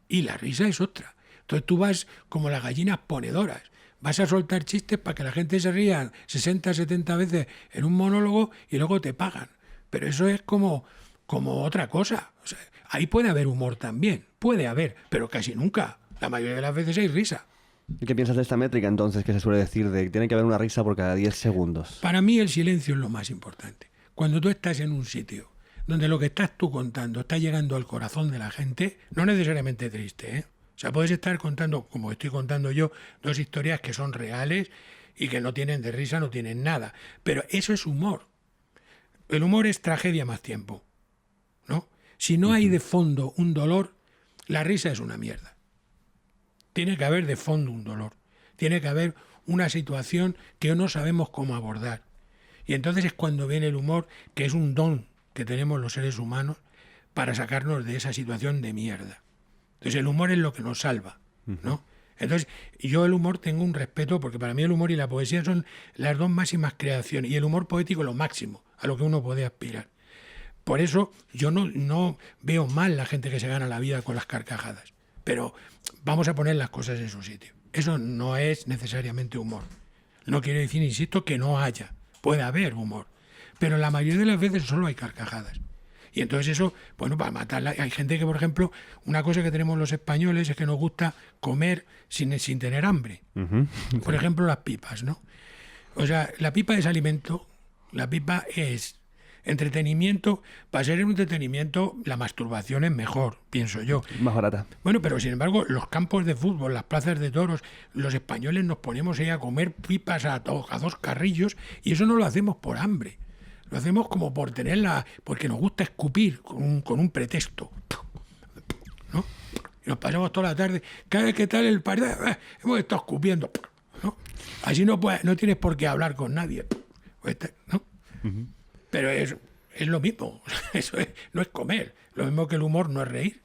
y la risa es otra. Entonces tú vas como las gallinas ponedoras, vas a soltar chistes para que la gente se ría 60, 70 veces en un monólogo y luego te pagan. Pero eso es como otra cosa. O sea, ahí puede haber humor también, puede haber, pero casi nunca. La mayoría de las veces hay risa. ¿Y qué piensas de esta métrica entonces que se suele decir de que tiene que haber una risa por cada 10 segundos? Para mí el silencio es lo más importante. Cuando tú estás en un sitio donde lo que estás tú contando está llegando al corazón de la gente, no necesariamente triste, ¿eh? O sea, puedes estar contando, como estoy contando yo, 2 historias que son reales y que no tienen de risa, no tienen nada. Pero eso es humor. El humor es tragedia más tiempo, ¿no? Si no hay de fondo un dolor, la risa es una mierda. Tiene que haber de fondo un dolor. Tiene que haber una situación que no sabemos cómo abordar. Y entonces es cuando viene el humor, que es un don que tenemos los seres humanos para sacarnos de esa situación de mierda. Entonces el humor es lo que nos salva, ¿no? Entonces yo el humor tengo un respeto porque para mí el humor y la poesía son las 2 máximas creaciones y el humor poético lo máximo a lo que uno puede aspirar. Por eso yo no veo mal la gente que se gana la vida con las carcajadas, pero vamos a poner las cosas en su sitio. Eso no es necesariamente humor. No quiere decir, insisto, que no haya. Puede haber humor. Pero la mayoría de las veces solo hay carcajadas. Y entonces eso, bueno, para matarla. Hay gente que, por ejemplo, una cosa que tenemos los españoles es que nos gusta comer sin tener hambre. Por ejemplo, las pipas, ¿no? O sea, la pipa es alimento, la pipa es entretenimiento. Para ser un entretenimiento, la masturbación es mejor, pienso yo. Más barata. Bueno, pero sin embargo, los campos de fútbol, las plazas de toros, los españoles nos ponemos ahí a comer pipas a dos carrillos, y eso no lo hacemos por hambre. Lo hacemos como por tenerla, porque nos gusta escupir con un pretexto, ¿no? Y nos pasamos toda la tarde, cada vez que tal el partido, hemos estado escupiendo, ¿no? Así no tienes por qué hablar con nadie, ¿no? Pero es lo mismo, eso no es comer, lo mismo que el humor no es reír.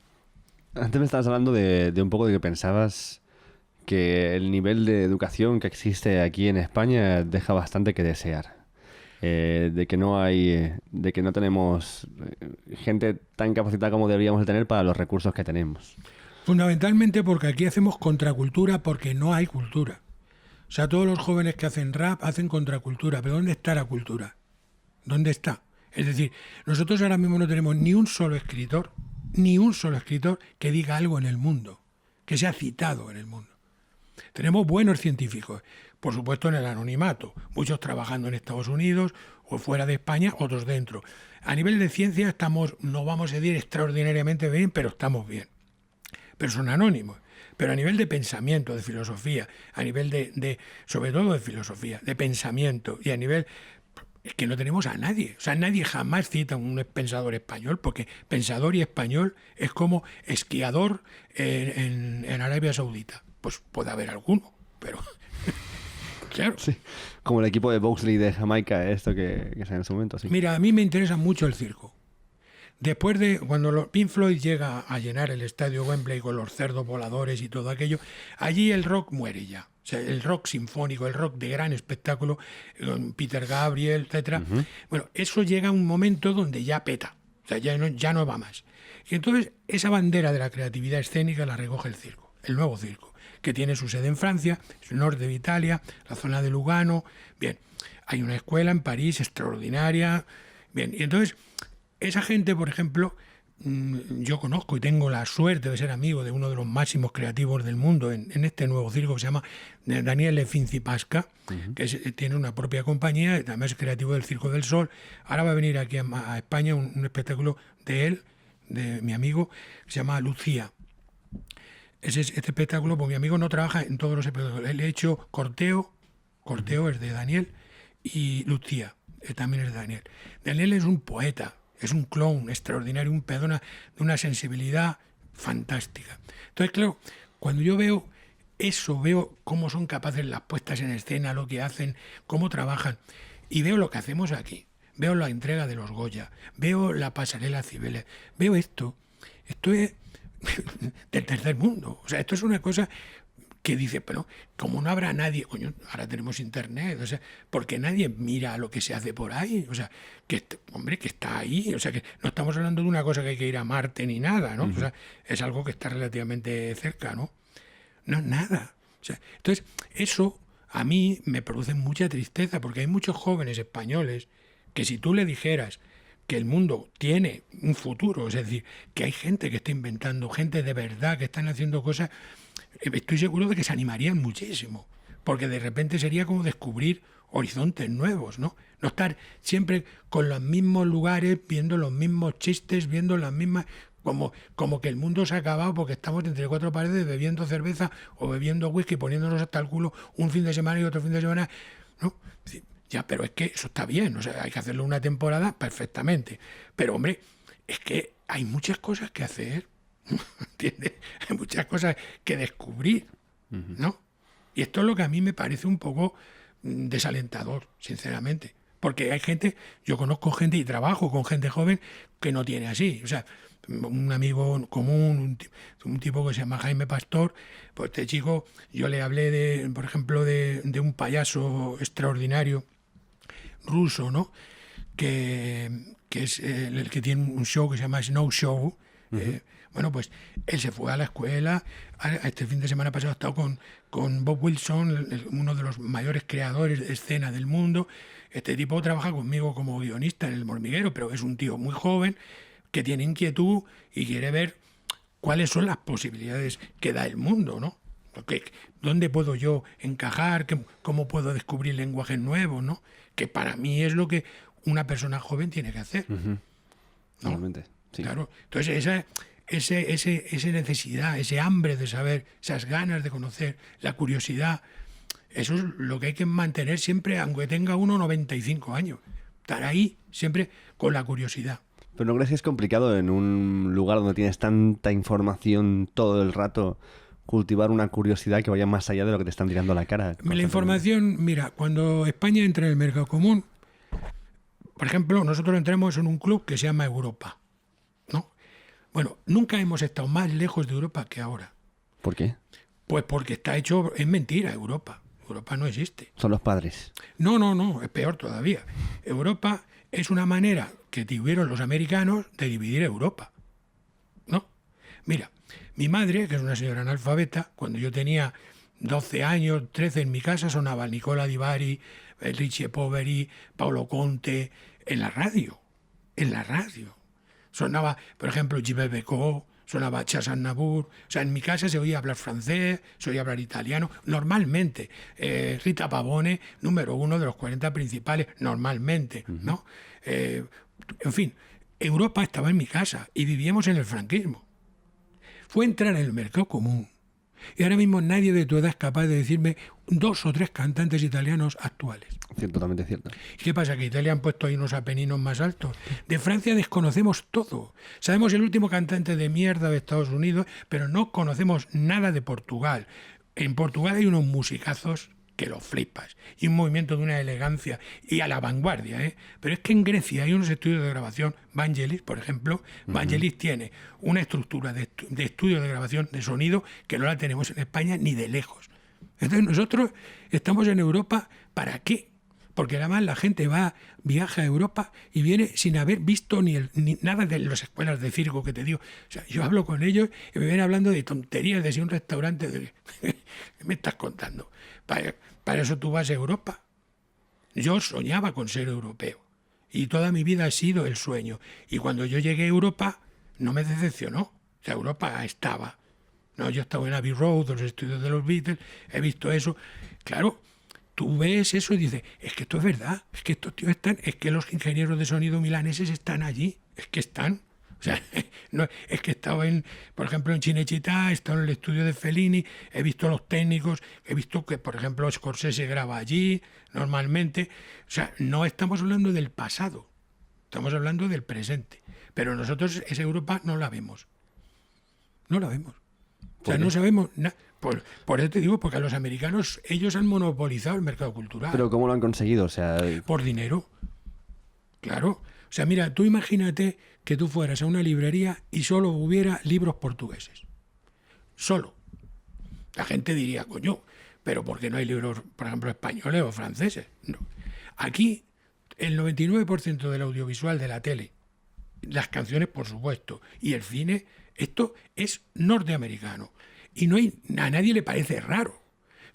Antes me estabas hablando de un poco de que pensabas que el nivel de educación que existe aquí en España deja bastante que desear. De que no tenemos gente tan capacitada como deberíamos de tener para los recursos que tenemos. Fundamentalmente porque aquí hacemos contracultura porque no hay cultura. O sea, todos los jóvenes que hacen rap hacen contracultura, pero ¿dónde está la cultura? ¿Dónde está? Es decir, nosotros ahora mismo no tenemos ni un solo escritor que diga algo en el mundo, que sea citado en el mundo. Tenemos buenos científicos, por supuesto en el anonimato, muchos trabajando en Estados Unidos o fuera de España, otros dentro. A nivel de ciencia estamos, no vamos a decir extraordinariamente bien, pero estamos bien. Pero son anónimos. Pero a nivel de pensamiento, de filosofía, a nivel sobre todo de filosofía, de pensamiento y a nivel... Es que no tenemos a nadie. O sea, nadie jamás cita a un pensador español, porque pensador y español es como esquiador en Arabia Saudita. Pues puede haber alguno, pero... Claro. Sí, como el equipo de Boxley de Jamaica, esto que es en su momento, sí. Mira, a mí me interesa mucho el circo. Después de cuando Pink Floyd llega a llenar el estadio Wembley con los cerdos voladores y todo aquello, allí el rock muere ya. O sea, el rock sinfónico, el rock de gran espectáculo, con Peter Gabriel, etcétera. Bueno, eso llega a un momento donde ya peta. O sea, ya no va más. Y entonces esa bandera de la creatividad escénica la recoge el circo, el nuevo circo, que tiene su sede en Francia, es el norte de Italia, la zona de Lugano. Bien, hay una escuela en París extraordinaria. Bien, y entonces esa gente, por ejemplo, yo conozco y tengo la suerte de ser amigo de uno de los máximos creativos del mundo en este nuevo circo que se llama Daniele Finzi-Pasca, que tiene una propia compañía, además es creativo del Circo del Sol. Ahora va a venir aquí a España un espectáculo de él, de mi amigo, que se llama Lucía. Este espectáculo, pues mi amigo no trabaja en todos los espectáculos. Él ha hecho Corteo es de Daniel, y Lucía también es de Daniel. Daniel es un poeta, es un clown extraordinario, un pedona de una sensibilidad fantástica. Entonces, claro, cuando yo veo eso, veo cómo son capaces las puestas en escena, lo que hacen, cómo trabajan, y veo lo que hacemos aquí. Veo la entrega de los Goya, veo la pasarela Cibeles, veo esto es del tercer mundo. O sea, esto es una cosa que dice, pero como no habrá nadie, coño, ahora tenemos internet, o sea, porque nadie mira lo que se hace por ahí, o sea, hombre, que está ahí, o sea, que no estamos hablando de una cosa que hay que ir a Marte ni nada, ¿no? O sea, es algo que está relativamente cerca, ¿no? No es nada. O sea, entonces, eso a mí me produce mucha tristeza, porque hay muchos jóvenes españoles que si tú le dijeras que el mundo tiene un futuro, es decir, que hay gente que está inventando, gente de verdad que están haciendo cosas, estoy seguro de que se animarían muchísimo, porque de repente sería como descubrir horizontes nuevos, ¿no? No estar siempre con los mismos lugares, viendo los mismos chistes, viendo las mismas... Como que el mundo se ha acabado porque estamos entre cuatro paredes bebiendo cerveza o bebiendo whisky, poniéndonos hasta el culo un fin de semana y otro fin de semana, ¿no? Ya, pero es que eso está bien, o sea, hay que hacerlo una temporada perfectamente. Pero, hombre, es que hay muchas cosas que hacer, ¿entiendes? Hay muchas cosas que descubrir, ¿no? Y esto es lo que a mí me parece un poco desalentador, sinceramente. Porque hay gente, yo conozco gente y trabajo con gente joven que no tiene así. O sea, un amigo común, un tipo que se llama Jaime Pastor, pues este chico, yo le hablé, por ejemplo, de un payaso extraordinario ruso, ¿no? Que es el que tiene un show que se llama Snow Show. Bueno, Bueno, pues él se fue a la escuela. Este fin de semana pasado ha estado con Bob Wilson, uno de los mayores creadores de escena del mundo. Este tipo trabaja conmigo como guionista en El Hormiguero, pero es un tío muy joven que tiene inquietud y quiere ver cuáles son las posibilidades que da el mundo, ¿no? ¿Dónde puedo yo encajar? ¿Cómo puedo descubrir lenguajes nuevos, ¿no? Que para mí es lo que una persona joven tiene que hacer. ¿No? Normalmente, sí. Claro. Entonces, esa necesidad, ese hambre de saber, esas ganas de conocer, la curiosidad, eso es lo que hay que mantener siempre, aunque tenga uno 95 años. Estar ahí siempre con la curiosidad. ¿Pero no crees que es complicado en un lugar donde tienes tanta información todo el rato cultivar una curiosidad que vaya más allá de lo que te están tirando a la cara? La información, mira, cuando España entra en el mercado común, por ejemplo, nosotros entramos en un club que se llama Europa, ¿no? Bueno, nunca hemos estado más lejos de Europa que ahora. ¿Por qué? Pues porque está hecho, es mentira Europa. Europa no existe. Son los padres. No, es peor todavía. Europa es una manera que tuvieron los americanos de dividir Europa, ¿no? Mira, mi madre, que es una señora analfabeta, cuando yo tenía 12 años, 13, en mi casa sonaba Nicola Di Bari, Richie Poveri, Paolo Conte, en la radio. Sonaba, por ejemplo, Gilbert Bécaud, sonaba Charles Aznavour. O sea, en mi casa se oía hablar francés, se oía hablar italiano, normalmente. Rita Pavone, número 1 de los 40 principales, normalmente, ¿no? En fin, Europa estaba en mi casa y vivíamos en el franquismo. Fue entrar en el mercado común. Y ahora mismo nadie de tu edad es capaz de decirme 2 o 3 cantantes italianos actuales. Totalmente cierto. ¿Y qué pasa? ¿Que Italia han puesto ahí unos apeninos más altos? De Francia desconocemos todo. Sabemos el último cantante de mierda de Estados Unidos, pero no conocemos nada de Portugal. En Portugal hay unos musicazos que lo flipas. Y un movimiento de una elegancia y a la vanguardia, ¿eh? Pero es que en Grecia hay unos estudios de grabación, Vangelis, por ejemplo. Vangelis tiene una estructura de estudio de grabación de sonido que no la tenemos en España ni de lejos. Entonces nosotros estamos en Europa, ¿para qué? Porque además la gente viaja a Europa y viene sin haber visto ni nada de las escuelas de circo que te digo. O sea, yo hablo con ellos y me vienen hablando de tonterías de si un restaurante... ¿Qué me estás contando? Para eso tú vas a Europa. Yo soñaba con ser europeo y toda mi vida ha sido el sueño. Y cuando yo llegué a Europa no me decepcionó. O sea, Europa estaba. No, yo estaba en Abbey Road, los estudios de los Beatles, he visto eso. Claro, tú ves eso y dices, es que esto es verdad, es que estos tíos están, es que los ingenieros de sonido milaneses están allí, es que están. O sea, no, es que he estado, por ejemplo, en Cinecittà, he estado en el estudio de Fellini, he visto los técnicos, he visto que, por ejemplo, Scorsese graba allí, normalmente. O sea, no estamos hablando del pasado, estamos hablando del presente. Pero nosotros esa Europa no la vemos. No la vemos. O sea, no sabemos nada. Por eso te digo, porque a los americanos, ellos han monopolizado el mercado cultural. ¿Pero cómo lo han conseguido? O sea... Por dinero. Claro. O sea, mira, tú imagínate que tú fueras a una librería y solo hubiera libros portugueses. Solo. La gente diría, coño, pero ¿por qué no hay libros, por ejemplo, españoles o franceses? No. Aquí, el 99% del audiovisual de la tele, las canciones, por supuesto, y el cine, esto es norteamericano. Y a nadie le parece raro.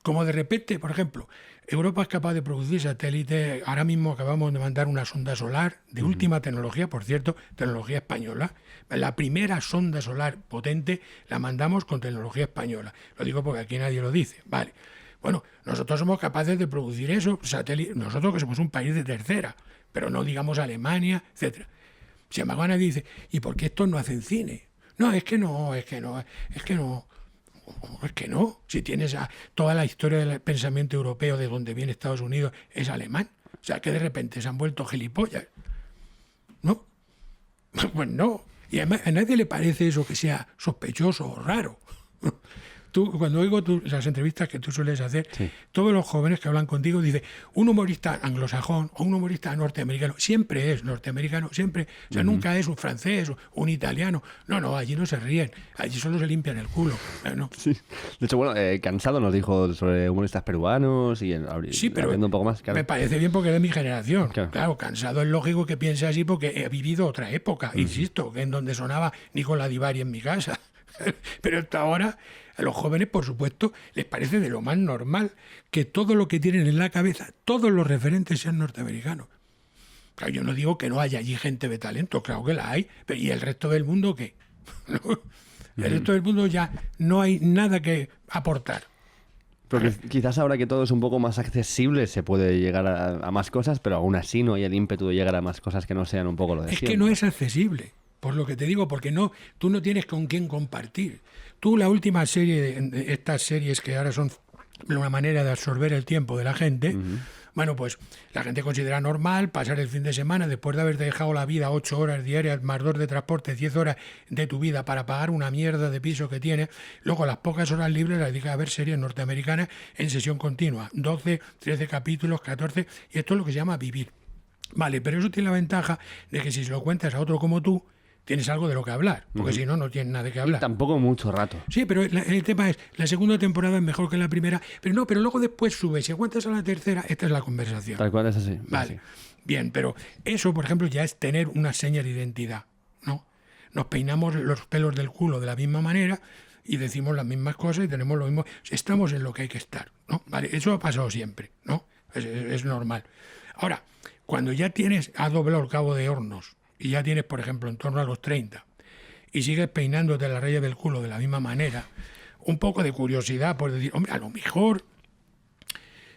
Como de repente, por ejemplo, Europa es capaz de producir satélites. Ahora mismo acabamos de mandar una sonda solar de última tecnología, por cierto, tecnología española. La primera sonda solar potente la mandamos con tecnología española. Lo digo porque aquí nadie lo dice. Vale. Bueno, nosotros somos capaces de producir eso, satélites, nosotros que somos un país de tercera, pero no digamos Alemania, etcétera. Sin embargo, nadie dice, ¿y por qué estos no hacen cine? No, es que no. Si tienes toda la historia del pensamiento europeo de donde viene Estados Unidos es alemán. O sea, que de repente se han vuelto gilipollas. ¿No? Pues no. Y además a nadie le parece eso que sea sospechoso o raro. cuando oigo las entrevistas que tú sueles hacer, Sí. todos los jóvenes que hablan contigo dicen, un humorista anglosajón o un humorista norteamericano, siempre es norteamericano, siempre, o sea, nunca es un francés o un italiano. No, allí no se ríen, allí solo se limpian el culo. No. Sí. De hecho, bueno, Cansado nos dijo sobre humoristas peruanos y Sí, pero abriendo un poco más. Claro. me parece bien porque es de mi generación. Claro. Claro, Cansado es lógico que piense así porque he vivido otra época, insisto, en donde sonaba Nicola Di Bari en mi casa. Pero hasta ahora a los jóvenes, por supuesto, les parece de lo más normal que todo lo que tienen en la cabeza, todos los referentes sean norteamericanos. Claro, yo no digo que no haya allí gente de talento, claro que la hay, pero ¿y el resto del mundo qué? ¿No? El resto del mundo ya no hay nada que aportar. Porque quizás ahora que todo es un poco más accesible se puede llegar a más cosas, pero aún así no hay el ímpetu de llegar a más cosas que no sean un poco lo de Es siempre. que no es accesible, por lo que te digo, porque tú no tienes con quién compartir. Tú la última serie, de estas series que ahora son una manera de absorber el tiempo de la gente, bueno, pues la gente considera normal pasar el fin de semana después de haber dejado la vida 8 horas diarias, más 2 de transporte, 10 horas de tu vida para pagar una mierda de piso que tienes, luego las pocas horas libres las dedicas a ver series norteamericanas en sesión continua, 12, 13 capítulos, 14, y esto es lo que se llama vivir. Vale, pero eso tiene la ventaja de que si se lo cuentas a otro como tú, tienes algo de lo que hablar, porque si no, no tienes nada de qué hablar. Tampoco mucho rato. Sí, pero el tema es, la segunda temporada es mejor que la primera, pero luego después sube, si aguantas a la tercera, esta es la conversación. Tal cual es así. Vale, Sí. bien, pero eso, por ejemplo, ya es tener una seña de identidad, ¿no? Nos peinamos los pelos del culo de la misma manera y decimos las mismas cosas y tenemos lo mismo, estamos en lo que hay que estar, ¿no? Vale, eso ha pasado siempre, ¿no? Es normal. Ahora, cuando ya has doblado el cabo de hornos y ya tienes, por ejemplo, en torno a los 30 y sigues peinándote la raya del culo de la misma manera, un poco de curiosidad por decir, hombre, a lo mejor,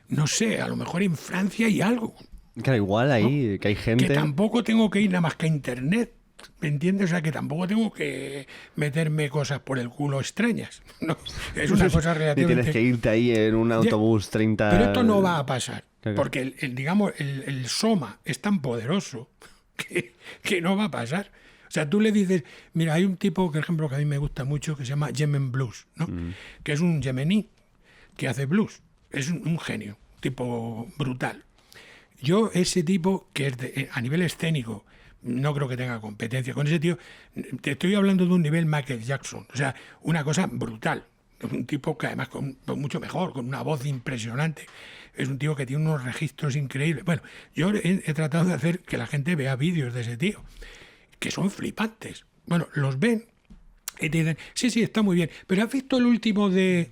no sé, a lo mejor en Francia hay algo, Claro, igual ahí que hay gente. que tampoco tengo que ir nada más que a internet, ¿me entiendes? O sea, que tampoco tengo que meterme cosas por el culo extrañas, ¿no? Es una cosa Y relativamente... tienes que irte ahí en un autobús 30. Pero esto no va a pasar, Claro. porque digamos, el soma es tan poderoso que no va a pasar. O sea, tú le dices, mira, hay un tipo, por ejemplo, que a mí me gusta mucho, que se llama Yemen Blues, ¿no? Que es un yemení que hace blues. Es un genio, un tipo brutal. Yo, ese tipo, que es a nivel escénico, no creo que tenga competencia con ese tío. Te estoy hablando de un nivel Michael Jackson. O sea, una cosa brutal. Un tipo que además mucho mejor, con una voz impresionante. Es un tío que tiene unos registros increíbles. Bueno, yo he tratado de hacer que la gente vea vídeos de ese tío, que son flipantes. Bueno, los ven y te dicen, sí, está muy bien, pero ¿has visto el último de...?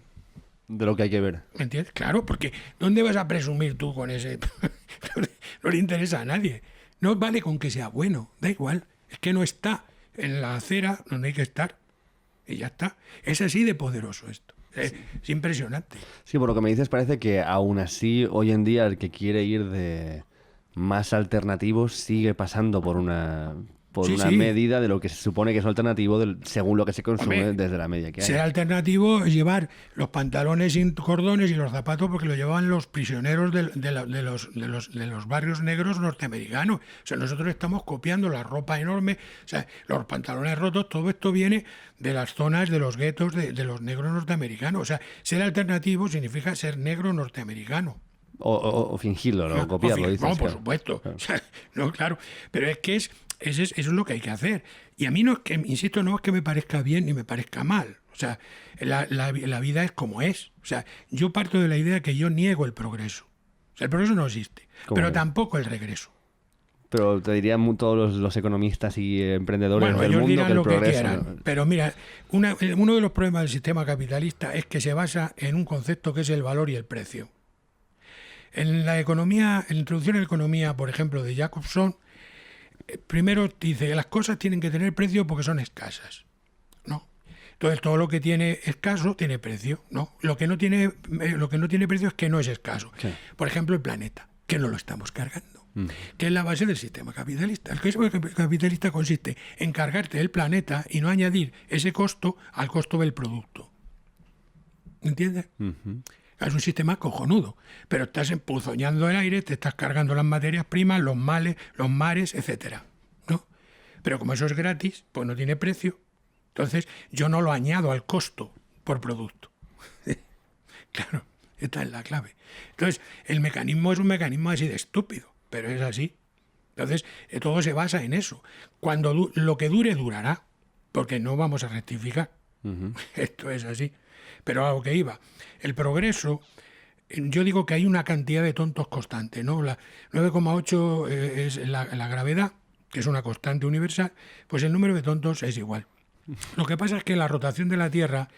De lo que hay que ver. ¿Me entiendes? Claro, porque ¿dónde vas a presumir tú con ese? No le interesa a nadie. No vale con que sea bueno, da igual. Es que no está en la acera donde hay que estar. Y ya está. Es así de poderoso esto. Es impresionante. Sí, por lo que me dices parece que aún así hoy en día el que quiere ir de más alternativos sigue pasando por una Sí. medida de lo que se supone que es alternativo según lo que se consume Hombre, desde la media que hay. Ser alternativo es llevar los pantalones sin cordones y los zapatos porque lo llevaban los prisioneros de los barrios negros norteamericanos. O sea, nosotros estamos copiando la ropa enorme, o sea, los pantalones rotos, todo esto viene de las zonas de los guetos de los negros norteamericanos. O sea, ser alternativo significa ser negro norteamericano. O fingirlo, ¿no? O copiarlo, dices. No, por claro. supuesto. O sea, no, claro. Pero es que eso es lo que hay que hacer. Y a mí no es que, insisto, no es que me parezca bien ni me parezca mal. O sea, la vida es como es. O sea, yo parto de la idea que yo niego el progreso. O sea, el progreso no existe. ¿Cómo Pero no? tampoco el regreso. Pero te dirían todos los economistas y emprendedores Bueno, del ellos mundo dirán que el lo que progreso... quieran. Pero mira, uno de los problemas del sistema capitalista es que se basa en un concepto que es el valor y el precio. En la economía, en la introducción a la economía, por ejemplo, de Jacobson, primero dice que las cosas tienen que tener precio porque son escasas, ¿no? Entonces todo lo que tiene escaso tiene precio, ¿no? Lo que no tiene precio es que no es escaso. Sí. Por ejemplo, el planeta, que no lo estamos cargando, que es la base del sistema capitalista. El sistema capitalista consiste en cargarte el planeta y no añadir ese costo al costo del producto. ¿Entiendes? Es un sistema cojonudo, pero estás empuzoñando el aire, te estás cargando las materias primas, los mares, etcétera, ¿no? Pero como eso es gratis, pues no tiene precio. Entonces yo no lo añado al costo por producto. Claro, esta es la clave. Entonces, el mecanismo es un mecanismo así de estúpido, pero es así. Entonces, todo se basa en eso. Cuando lo que dure, durará, porque no vamos a rectificar. Esto es así. Pero a lo que iba, el progreso, yo digo que hay una cantidad de tontos constante, ¿no? La 9,8 es la gravedad, que es una constante universal, pues el número de tontos es igual. Lo que pasa es que la rotación de la Tierra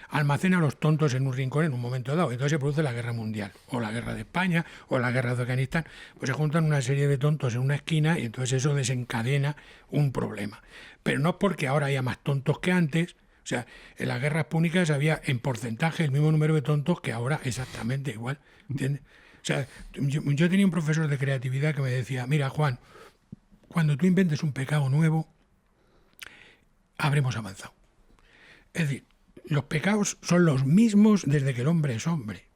almacena a los tontos en un rincón en un momento dado. Entonces se produce la guerra mundial, o la guerra de España, o la guerra de Afganistán. Pues se juntan una serie de tontos en una esquina y entonces eso desencadena un problema. Pero no es porque ahora haya más tontos que antes. O sea, en las guerras púnicas había en porcentaje el mismo número de tontos que ahora, exactamente igual. ¿Entiendes? O sea, yo tenía un profesor de creatividad que me decía, mira, Juan, cuando tú inventes un pecado nuevo, habremos avanzado. Es decir, los pecados son los mismos desde que el hombre es hombre.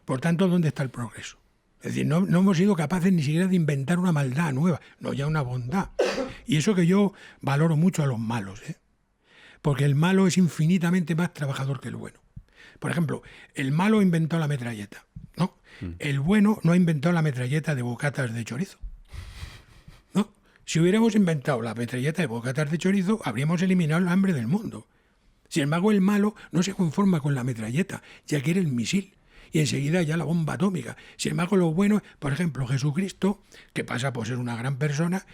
Por tanto, ¿dónde está el progreso? Es decir, no hemos sido capaces ni siquiera de inventar una maldad nueva, no ya una bondad. Y eso que yo valoro mucho a los malos, ¿eh? Porque el malo es infinitamente más trabajador que el bueno. Por ejemplo, el malo inventó la metralleta, ¿no? El bueno no ha inventado la metralleta de bocatas de chorizo, ¿no? Si hubiéramos inventado la metralleta de bocatas de chorizo, habríamos eliminado el hambre del mundo. Sin embargo, el malo no se conforma con la metralleta, ya quiere el misil. Y enseguida ya la bomba atómica. Sin embargo, lo bueno, por ejemplo, Jesucristo, que pasa por ser una gran persona,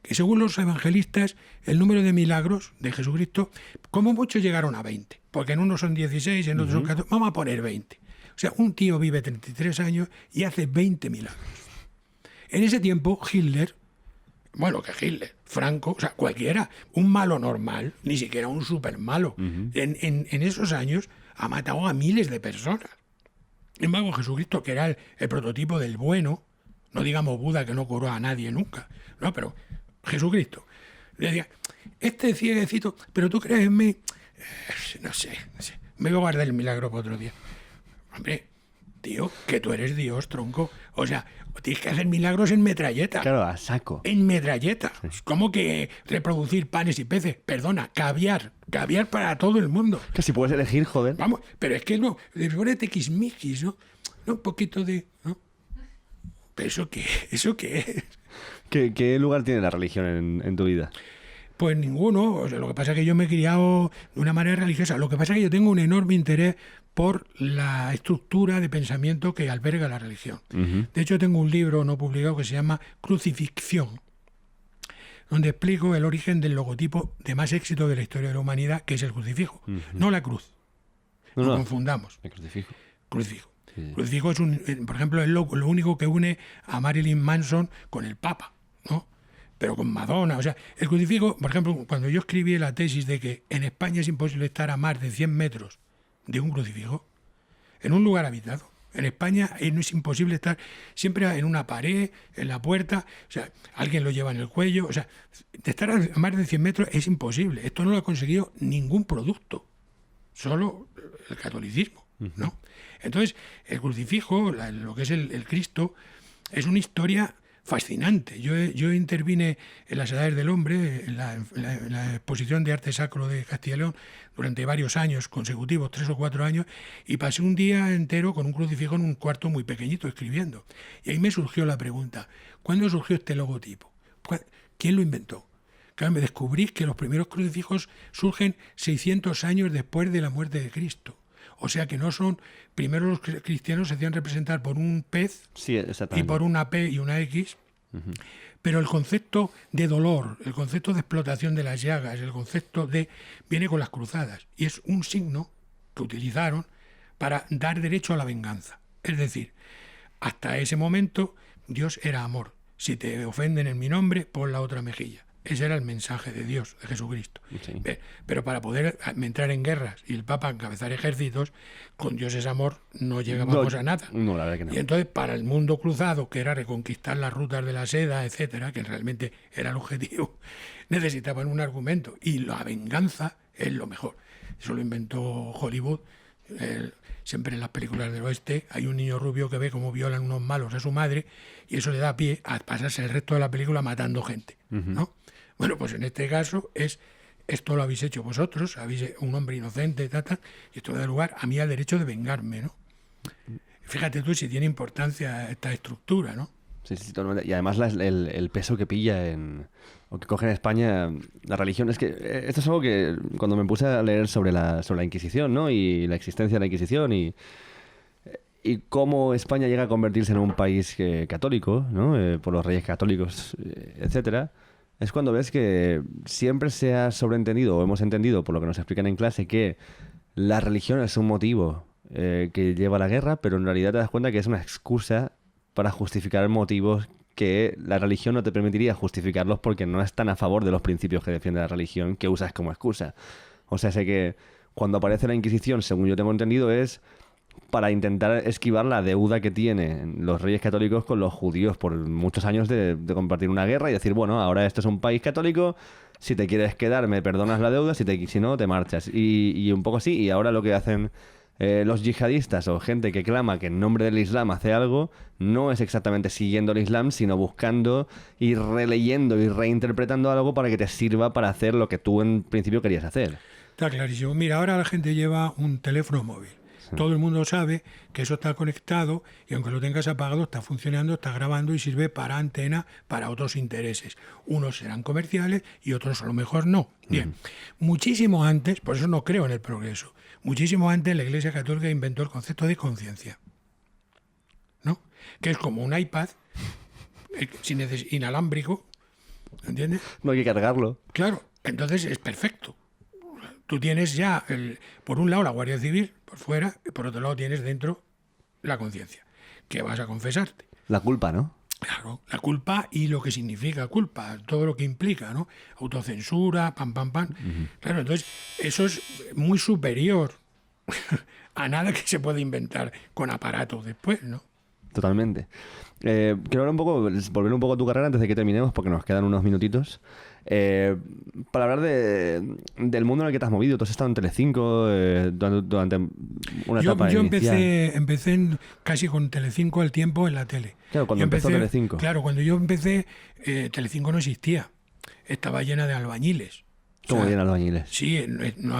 que según los evangelistas, el número de milagros de Jesucristo, como muchos llegaron a 20. Porque en unos son 16, en otros son 14. Vamos a poner 20. O sea, un tío vive 33 años y hace 20 milagros. En ese tiempo, Hitler, Franco, o sea, cualquiera, un malo normal, ni siquiera un super malo, en esos años ha matado a miles de personas. Sin embargo, Jesucristo, que era el prototipo del bueno, no digamos Buda, que no curó a nadie nunca, no, pero Jesucristo, le decía, este cieguecito, pero tú crees en mí, no sé, me voy a guardar el milagro para otro día. Hombre, tío, que tú eres Dios, tronco. O sea, tienes que hacer milagros en metralleta. Claro, a saco. En metralleta. Sí. ¿Cómo que reproducir panes y peces? Perdona, caviar. Caviar para todo el mundo. Que si puedes elegir, joder. Vamos, pero es que no. Ponete quismiquis, ¿no? Un poquito de... ¿no? ¿Pero eso qué es? ¿Qué lugar tiene la religión en tu vida? Pues ninguno. O sea, lo que pasa es que yo me he criado de una manera religiosa. Lo que pasa es que yo tengo un enorme interés por la estructura de pensamiento que alberga la religión. De hecho, tengo un libro no publicado que se llama Crucifixión, donde explico el origen del logotipo de más éxito de la historia de la humanidad, que es el crucifijo, no la cruz. No confundamos. El crucifijo. Crucifijo. Sí. Crucifijo es, por ejemplo, es lo único que une a Marilyn Manson con el Papa, ¿no? Pero con Madonna. O sea, el crucifijo, por ejemplo, cuando yo escribí la tesis de que en España es imposible estar a más de 100 metros de un crucifijo, en un lugar habitado. En España no es imposible estar siempre en una pared, en la puerta, o sea, alguien lo lleva en el cuello, o sea, de estar a más de 100 metros es imposible. Esto no lo ha conseguido ningún producto, solo el catolicismo, ¿no? Entonces, el crucifijo, lo que es el Cristo, es una historia fascinante. Yo intervine en las Edades del Hombre, en la exposición de arte sacro de Castilla y León, durante varios años consecutivos, 3 o 4 años, y pasé un día entero con un crucifijo en un cuarto muy pequeñito escribiendo. Y ahí me surgió la pregunta, ¿cuándo surgió este logotipo? ¿Quién lo inventó? Claro, me descubrí que los primeros crucifijos surgen 600 años después de la muerte de Cristo. O sea que no son... Primero los cristianos se hacían representar por un pez, sí, y por una P y una X, pero el concepto de dolor, el concepto de explotación de las llagas, el concepto viene con las cruzadas, y es un signo que utilizaron para dar derecho a la venganza. Es decir, hasta ese momento Dios era amor. Si te ofenden en mi nombre, pon la otra mejilla. Ese era el mensaje de Dios, de Jesucristo. Sí. Pero para poder entrar en guerras y el Papa encabezar ejércitos, con Dios es amor, no llegábamos a nada. No, la verdad que no. Y entonces, para el mundo cruzado, que era reconquistar las rutas de la seda, etcétera, que realmente era el objetivo, necesitaban un argumento. Y la venganza es lo mejor. Eso lo inventó Hollywood. Siempre en las películas del oeste hay un niño rubio que ve cómo violan unos malos a su madre y eso le da pie a pasarse el resto de la película matando gente, ¿no? Bueno, pues en este caso es esto lo habéis hecho vosotros, un hombre inocente, y esto me da lugar a mí al derecho de vengarme, ¿no? Fíjate tú si tiene importancia esta estructura, ¿no? Sí, sí, totalmente. Y además el peso que pilla o que coge en España la religión. Es que esto es algo que cuando me puse a leer sobre la Inquisición, ¿no? Y la existencia de la Inquisición y cómo España llega a convertirse en un país católico, ¿no? Por los reyes católicos, etcétera, es cuando ves que siempre se ha sobreentendido o hemos entendido, por lo que nos explican en clase, que la religión es un motivo que lleva a la guerra, pero en realidad te das cuenta que es una excusa para justificar motivos que la religión no te permitiría justificarlos porque no están a favor de los principios que defiende la religión que usas como excusa. O sea, sé que cuando aparece la Inquisición, según yo tengo entendido, es para intentar esquivar la deuda que tienen los reyes católicos con los judíos por muchos años de compartir una guerra y decir, bueno, ahora esto es un país católico, si te quieres quedar me perdonas la deuda, si no te marchas. Y un poco así, y ahora lo que hacen los yihadistas o gente que clama que en nombre del Islam hace algo, no es exactamente siguiendo el Islam, sino buscando y releyendo y reinterpretando algo para que te sirva para hacer lo que tú en principio querías hacer. Está clarísimo. Mira, ahora la gente lleva un teléfono móvil. Todo el mundo sabe que eso está conectado y aunque lo tengas apagado está funcionando, está grabando y sirve para antena para otros intereses. Unos serán comerciales y otros a lo mejor no. Bien, muchísimo antes, por eso no creo en el progreso, muchísimo antes la Iglesia Católica inventó el concepto de conciencia, ¿no? Que es como un iPad inalámbrico, ¿entiendes? No hay que cargarlo. Claro, entonces es perfecto. Tú tienes ya, por un lado, la Guardia Civil, por fuera, y por otro lado tienes dentro la conciencia, que vas a confesarte. La culpa, ¿no? Claro, la culpa y lo que significa culpa, todo lo que implica, ¿no? Autocensura, pam, pam, pam. Claro, entonces eso es muy superior a nada que se puede inventar con aparatos después, ¿no? Totalmente. Quiero volver un poco a tu carrera antes de que terminemos, porque nos quedan unos minutitos. Para hablar del mundo en el que te has movido. Tú has estado en Telecinco durante una etapa yo inicial. empecé casi con Telecinco al tiempo en la tele. Claro, cuando empezó Telecinco. Claro, cuando yo empecé, Telecinco no existía. Estaba llena de albañiles. ¿Cómo llena albañiles? Sí, no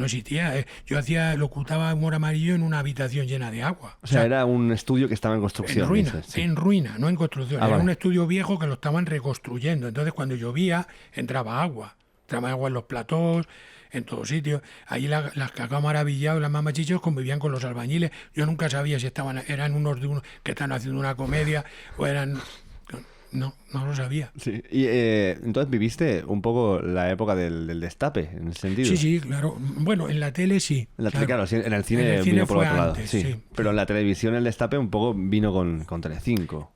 existía. Yo locutaba humor amarillo en una habitación llena de agua. O sea, era un estudio que estaba en construcción. En ruina, sí. en ruina, no en construcción. Era vale. un estudio viejo que lo estaban reconstruyendo. Entonces, cuando llovía, entraba agua. Entraba agua en los platós, en todos sitios. Allí las que acá maravillados, las mamachichos convivían con los albañiles. Yo nunca sabía si eran unos que estaban haciendo una comedia o eran... No lo sabía. Sí. Y entonces viviste un poco la época del destape, en ese sentido. Sí, claro. Bueno, en la tele sí. En el cine vino por otro lado. Antes, sí. Pero en la televisión el destape un poco vino con Telecinco.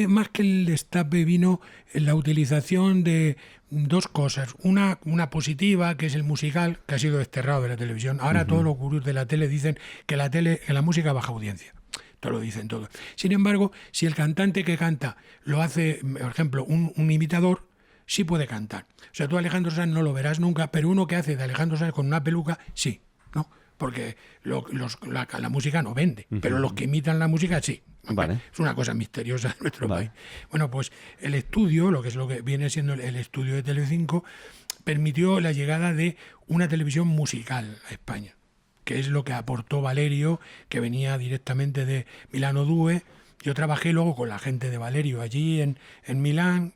Más que el destape vino la utilización de dos cosas. Una positiva, que es el musical, que ha sido desterrado de la televisión. Ahora todos los gurús de la tele dicen que la música baja audiencia. Lo dicen todos. Sin embargo, si el cantante que canta lo hace, por ejemplo, un imitador, sí puede cantar. O sea, tú a Alejandro Sanz no lo verás nunca, pero uno que hace de Alejandro Sanz con una peluca, sí, ¿no? Porque la música no vende, pero los que imitan la música, sí. Vale. Es una cosa misteriosa en nuestro país. Bueno, pues el estudio, lo que viene siendo el estudio de Telecinco, permitió la llegada de una televisión musical a España, que es lo que aportó Valerio, que venía directamente de Milano Due. Yo trabajé luego con la gente de Valerio allí en Milán,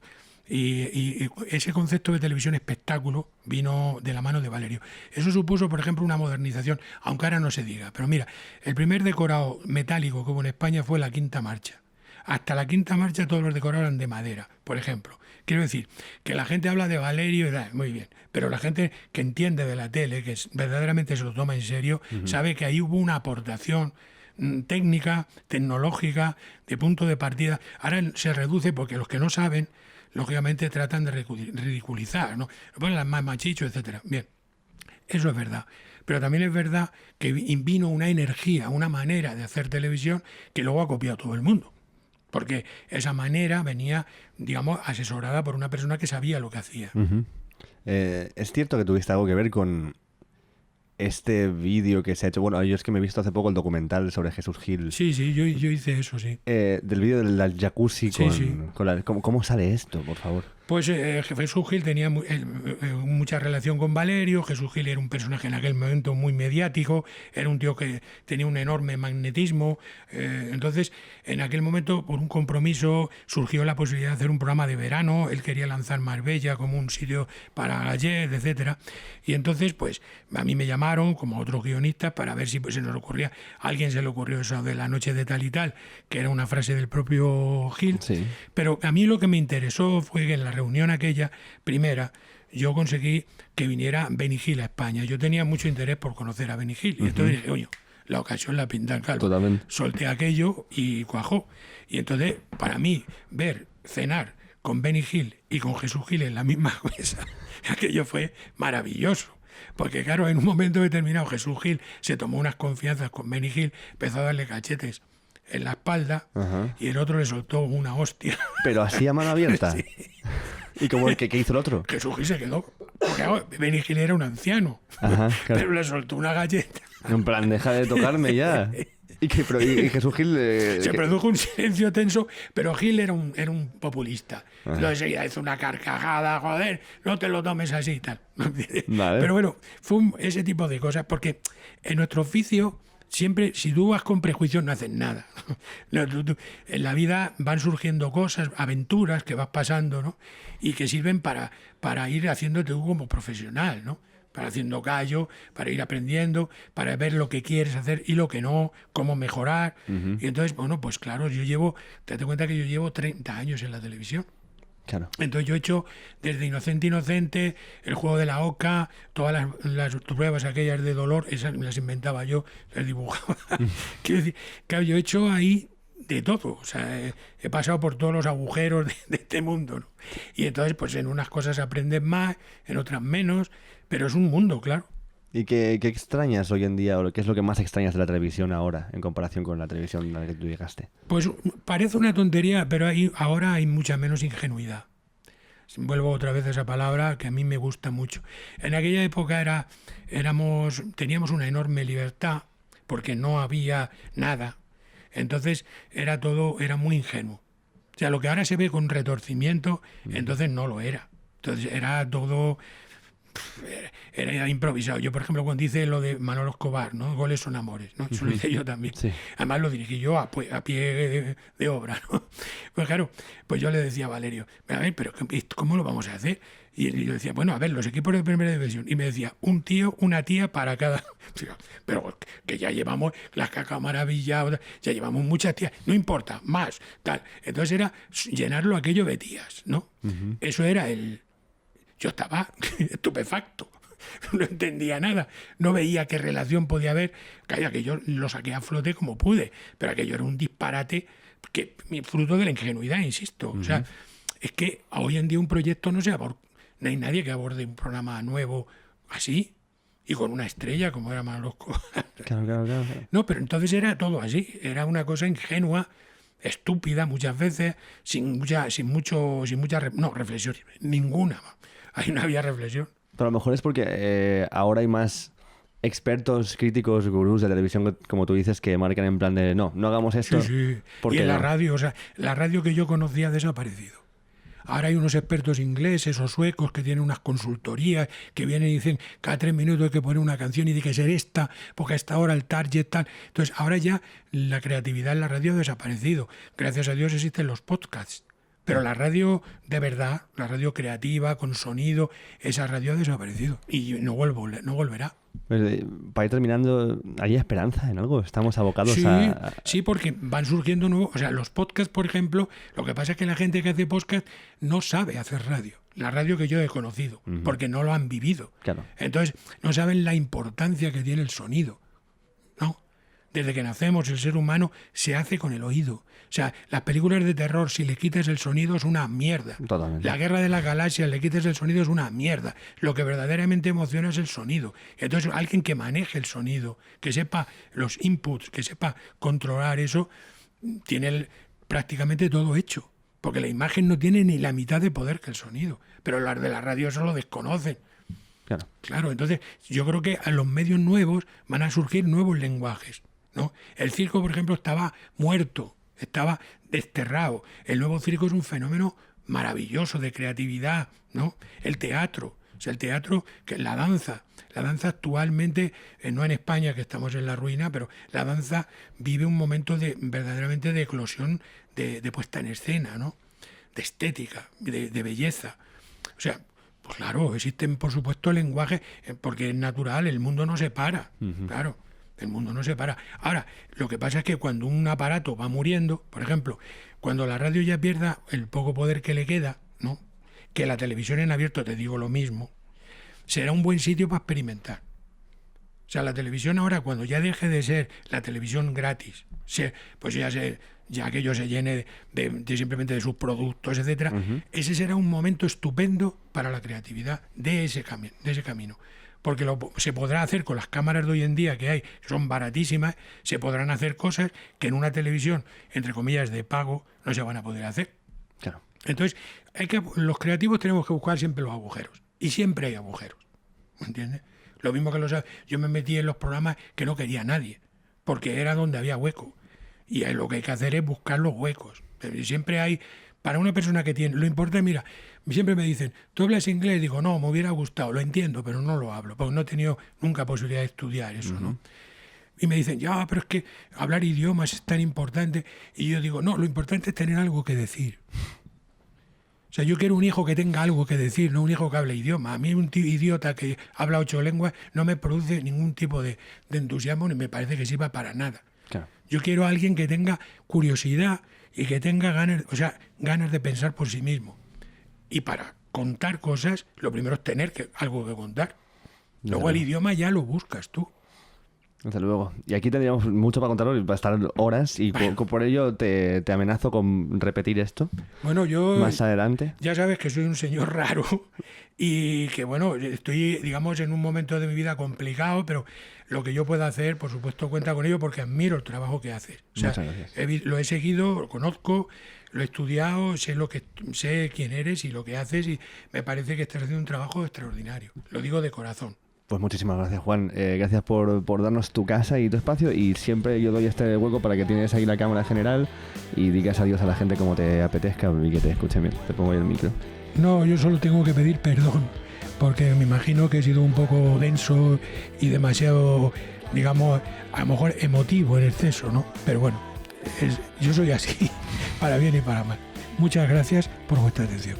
y ese concepto de televisión espectáculo vino de la mano de Valerio. Eso supuso, por ejemplo, una modernización, aunque ahora no se diga. Pero mira, el primer decorado metálico que hubo en España fue la Quinta Marcha. Hasta la Quinta Marcha todos los decorados eran de madera, por ejemplo. Quiero decir, que la gente habla de Valerio y muy bien, pero la gente que entiende de la tele, que verdaderamente se lo toma en serio, sabe que ahí hubo una aportación técnica, tecnológica, de punto de partida. Ahora se reduce porque los que no saben, lógicamente tratan de ridiculizar, ¿no? Ponen las más machichos, etcétera. Bien, eso es verdad. Pero también es verdad que vino una energía, una manera de hacer televisión que luego ha copiado todo el mundo. Porque esa manera venía, digamos, asesorada por una persona que sabía lo que hacía. ¿Es cierto que tuviste algo que ver con este vídeo que se ha hecho? Bueno, yo es que me he visto hace poco el documental sobre Jesús Gil. Sí, yo hice eso, sí. Del vídeo del jacuzzi Sí. con ¿cómo sale esto, por favor? Pues Jesús Gil tenía mucha relación con Valerio. Jesús Gil era un personaje en aquel momento muy mediático, era un tío que tenía un enorme magnetismo. Entonces, en aquel momento, por un compromiso, surgió la posibilidad de hacer un programa de verano. Él quería lanzar Marbella como un sitio para Gallet, etcétera. Y entonces, pues, a mí me llamaron, como a otros guionistas, para ver si pues, se nos ocurría. A alguien se le ocurrió eso de la noche de tal y tal, que era una frase del propio Gil. Sí. Pero a mí lo que me interesó fue que en la reunión aquella primera yo conseguí que viniera Benny Hill a España. Yo tenía mucho interés por conocer a Benny Hill. Y entonces dije, oye, la ocasión la pinta el calvo. Totalmente. Solté aquello y cuajó. Y entonces, para mí, cenar con Benny Hill y con Jesús Gil en la misma mesa, aquello fue maravilloso. Porque claro, en un momento determinado Jesús Gil se tomó unas confianzas con Benny Hill, empezó a darle cachetes en la espalda. Ajá. Y el otro le soltó una hostia. Pero así a mano abierta. Sí. ¿Y qué hizo el otro? Jesús Gil se quedó. Porque claro, Benny Hill era un anciano. Ajá, claro. Pero le soltó una galleta. En plan, deja de tocarme ya. Y Jesús Gil... Se produjo un silencio tenso, pero Gil era un populista. Entonces ella hizo una carcajada, joder, no te lo tomes así y tal. Vale. Pero bueno, fue ese tipo de cosas, porque en nuestro oficio siempre, si tú vas con prejuicios, no haces nada. No, en la vida van surgiendo cosas, aventuras que vas pasando, ¿no? Y que sirven para ir haciéndote tú como profesional, ¿no? Para haciendo callo, para ir aprendiendo, para ver lo que quieres hacer y lo que no, cómo mejorar. Y entonces, bueno, pues claro, te das cuenta que yo llevo 30 años en la televisión. Claro. Entonces yo he hecho desde Inocente, el juego de la oca, todas las pruebas aquellas de dolor, esas me las inventaba yo, las dibujaba. Quiero decir, claro, yo he hecho ahí de todo, o sea, he pasado por todos los agujeros de este mundo, ¿no? Y entonces, pues en unas cosas aprendes más, en otras menos, pero es un mundo, claro. ¿Y qué extrañas hoy en día o qué es lo que más extrañas de la televisión ahora en comparación con la televisión a la que tú llegaste? Pues parece una tontería, pero ahora hay mucha menos ingenuidad. Vuelvo otra vez a esa palabra que a mí me gusta mucho. En aquella época teníamos una enorme libertad porque no había nada. Entonces era muy ingenuo. O sea, lo que ahora se ve con retorcimiento, entonces no lo era. Entonces era todo... Era improvisado. Yo, por ejemplo, cuando hice lo de Manolo Escobar, ¿no? Goles son amores, ¿no? Eso lo hice yo también. Sí. Además lo dirigí yo a pie de obra, ¿no? Pues claro, pues yo le decía a Valerio, a ver, pero ¿cómo lo vamos a hacer? Y yo decía, bueno, a ver, los equipos de primera división. Y me decía, un tío, una tía para cada... Pero que ya llevamos las Cacao Maravilla, ya llevamos muchas tías, no importa, más, tal. Entonces era llenarlo aquello de tías, ¿no? Eso era Yo estaba estupefacto, no entendía nada, no veía qué relación podía haber. Calla, que yo lo saqué a flote como pude, pero aquello era un disparate, fruto de la ingenuidad, insisto. O sea, es que hoy en día un proyecto no hay nadie que aborde un programa nuevo así y con una estrella como era Manolo Escobar. Claro. No, pero entonces era todo así, era una cosa ingenua, estúpida muchas veces, sin mucha reflexión, ninguna. Ahí no había reflexión. Pero a lo mejor es porque ahora hay más expertos, críticos, gurús de televisión, como tú dices, que marcan en plan de no hagamos esto. Sí. ¿Por Y qué en la no? radio, o sea, la radio que yo conocía ha desaparecido. Ahora hay unos expertos ingleses o suecos que tienen unas consultorías que vienen y dicen cada 3 minutos hay que poner una canción y tiene que ser esta, porque a esta hora el target tal. Entonces ahora ya la creatividad en la radio ha desaparecido. Gracias a Dios existen los podcasts. Pero la radio de verdad, la radio creativa, con sonido, esa radio ha desaparecido y no volverá. Pues, para ir terminando, ¿hay esperanza en algo? Estamos abocados a... Sí, porque van surgiendo nuevos... O sea, los podcasts, por ejemplo, lo que pasa es que la gente que hace podcast no sabe hacer radio. La radio que yo he conocido, porque no lo han vivido. Claro. Entonces, no saben la importancia que tiene el sonido, ¿no? Desde que nacemos, el ser humano se hace con el oído. O sea, las películas de terror, si le quitas el sonido, es una mierda. Totalmente. La Guerra de las Galaxias, le quitas el sonido, es una mierda. Lo que verdaderamente emociona es el sonido. Entonces, alguien que maneje el sonido, que sepa los inputs, que sepa controlar eso, tiene prácticamente todo hecho. Porque la imagen no tiene ni la mitad de poder que el sonido. Pero las de la radio eso lo desconocen. Claro, entonces yo creo que a los medios nuevos van a surgir nuevos lenguajes, ¿no? El circo, por ejemplo, estaba muerto, estaba desterrado. El nuevo circo es un fenómeno maravilloso de creatividad, ¿no? El teatro, o sea, el teatro, la danza actualmente, no en España, que estamos en la ruina, pero la danza vive un momento verdaderamente de eclosión, de puesta en escena, ¿no? De estética, de belleza. O sea, pues claro, existen por supuesto lenguajes, porque es natural, el mundo no se para, claro, el mundo no se para. Ahora, lo que pasa es que cuando un aparato va muriendo, por ejemplo, cuando la radio ya pierda el poco poder que le queda, ¿no? Que la televisión en abierto, te digo lo mismo, será un buen sitio para experimentar. O sea, la televisión ahora, cuando ya deje de ser la televisión gratis, pues ya aquello se llene de simplemente de sus productos, etcétera, ese será un momento estupendo para la creatividad de ese camino. Porque se podrá hacer con las cámaras de hoy en día que hay, que son baratísimas, se podrán hacer cosas que en una televisión, entre comillas, de pago, no se van a poder hacer. Claro. Entonces, los creativos tenemos que buscar siempre los agujeros. Y siempre hay agujeros. ¿Me entiendes? Lo mismo que yo me metí en los programas que no quería nadie, porque era donde había hueco. Y lo que hay que hacer es buscar los huecos. Y siempre hay, para una persona que tiene, lo importante, mira, siempre me dicen, ¿tú hablas inglés? Digo, no, me hubiera gustado, lo entiendo, pero no lo hablo, porque no he tenido nunca posibilidad de estudiar eso, ¿no? Y me dicen, ya, pero es que hablar idiomas es tan importante. Y yo digo, no, lo importante es tener algo que decir. O sea, yo quiero un hijo que tenga algo que decir, no un hijo que hable idioma. A mí un idiota que habla 8 lenguas no me produce ningún tipo de entusiasmo ni me parece que sirva para nada. Claro. Yo quiero a alguien que tenga curiosidad y que tenga ganas de pensar por sí mismo. Y para contar cosas, lo primero es tener algo que contar. Luego el idioma ya lo buscas tú. Desde luego. Y aquí tendríamos mucho para contarlo y para estar horas y por ello te amenazo con repetir esto. Bueno, yo... Más adelante. Ya sabes que soy un señor raro y que, bueno, estoy, digamos, en un momento de mi vida complicado, pero lo que yo pueda hacer, por supuesto, cuenta con ello porque admiro el trabajo que haces. O sea, lo he seguido, lo conozco, lo he estudiado, sé quién eres y lo que haces y me parece que estás haciendo un trabajo extraordinario. Lo digo de corazón. Pues muchísimas gracias, Juan. Gracias por darnos tu casa y tu espacio y siempre yo doy este hueco para que tienes ahí la cámara general y digas adiós a la gente como te apetezca y que te escuche bien. Te pongo ahí el micro. No, yo solo tengo que pedir perdón porque me imagino que he sido un poco denso y demasiado, digamos, a lo mejor emotivo en exceso, ¿no? Pero bueno, yo soy así, para bien y para mal. Muchas gracias por vuestra atención.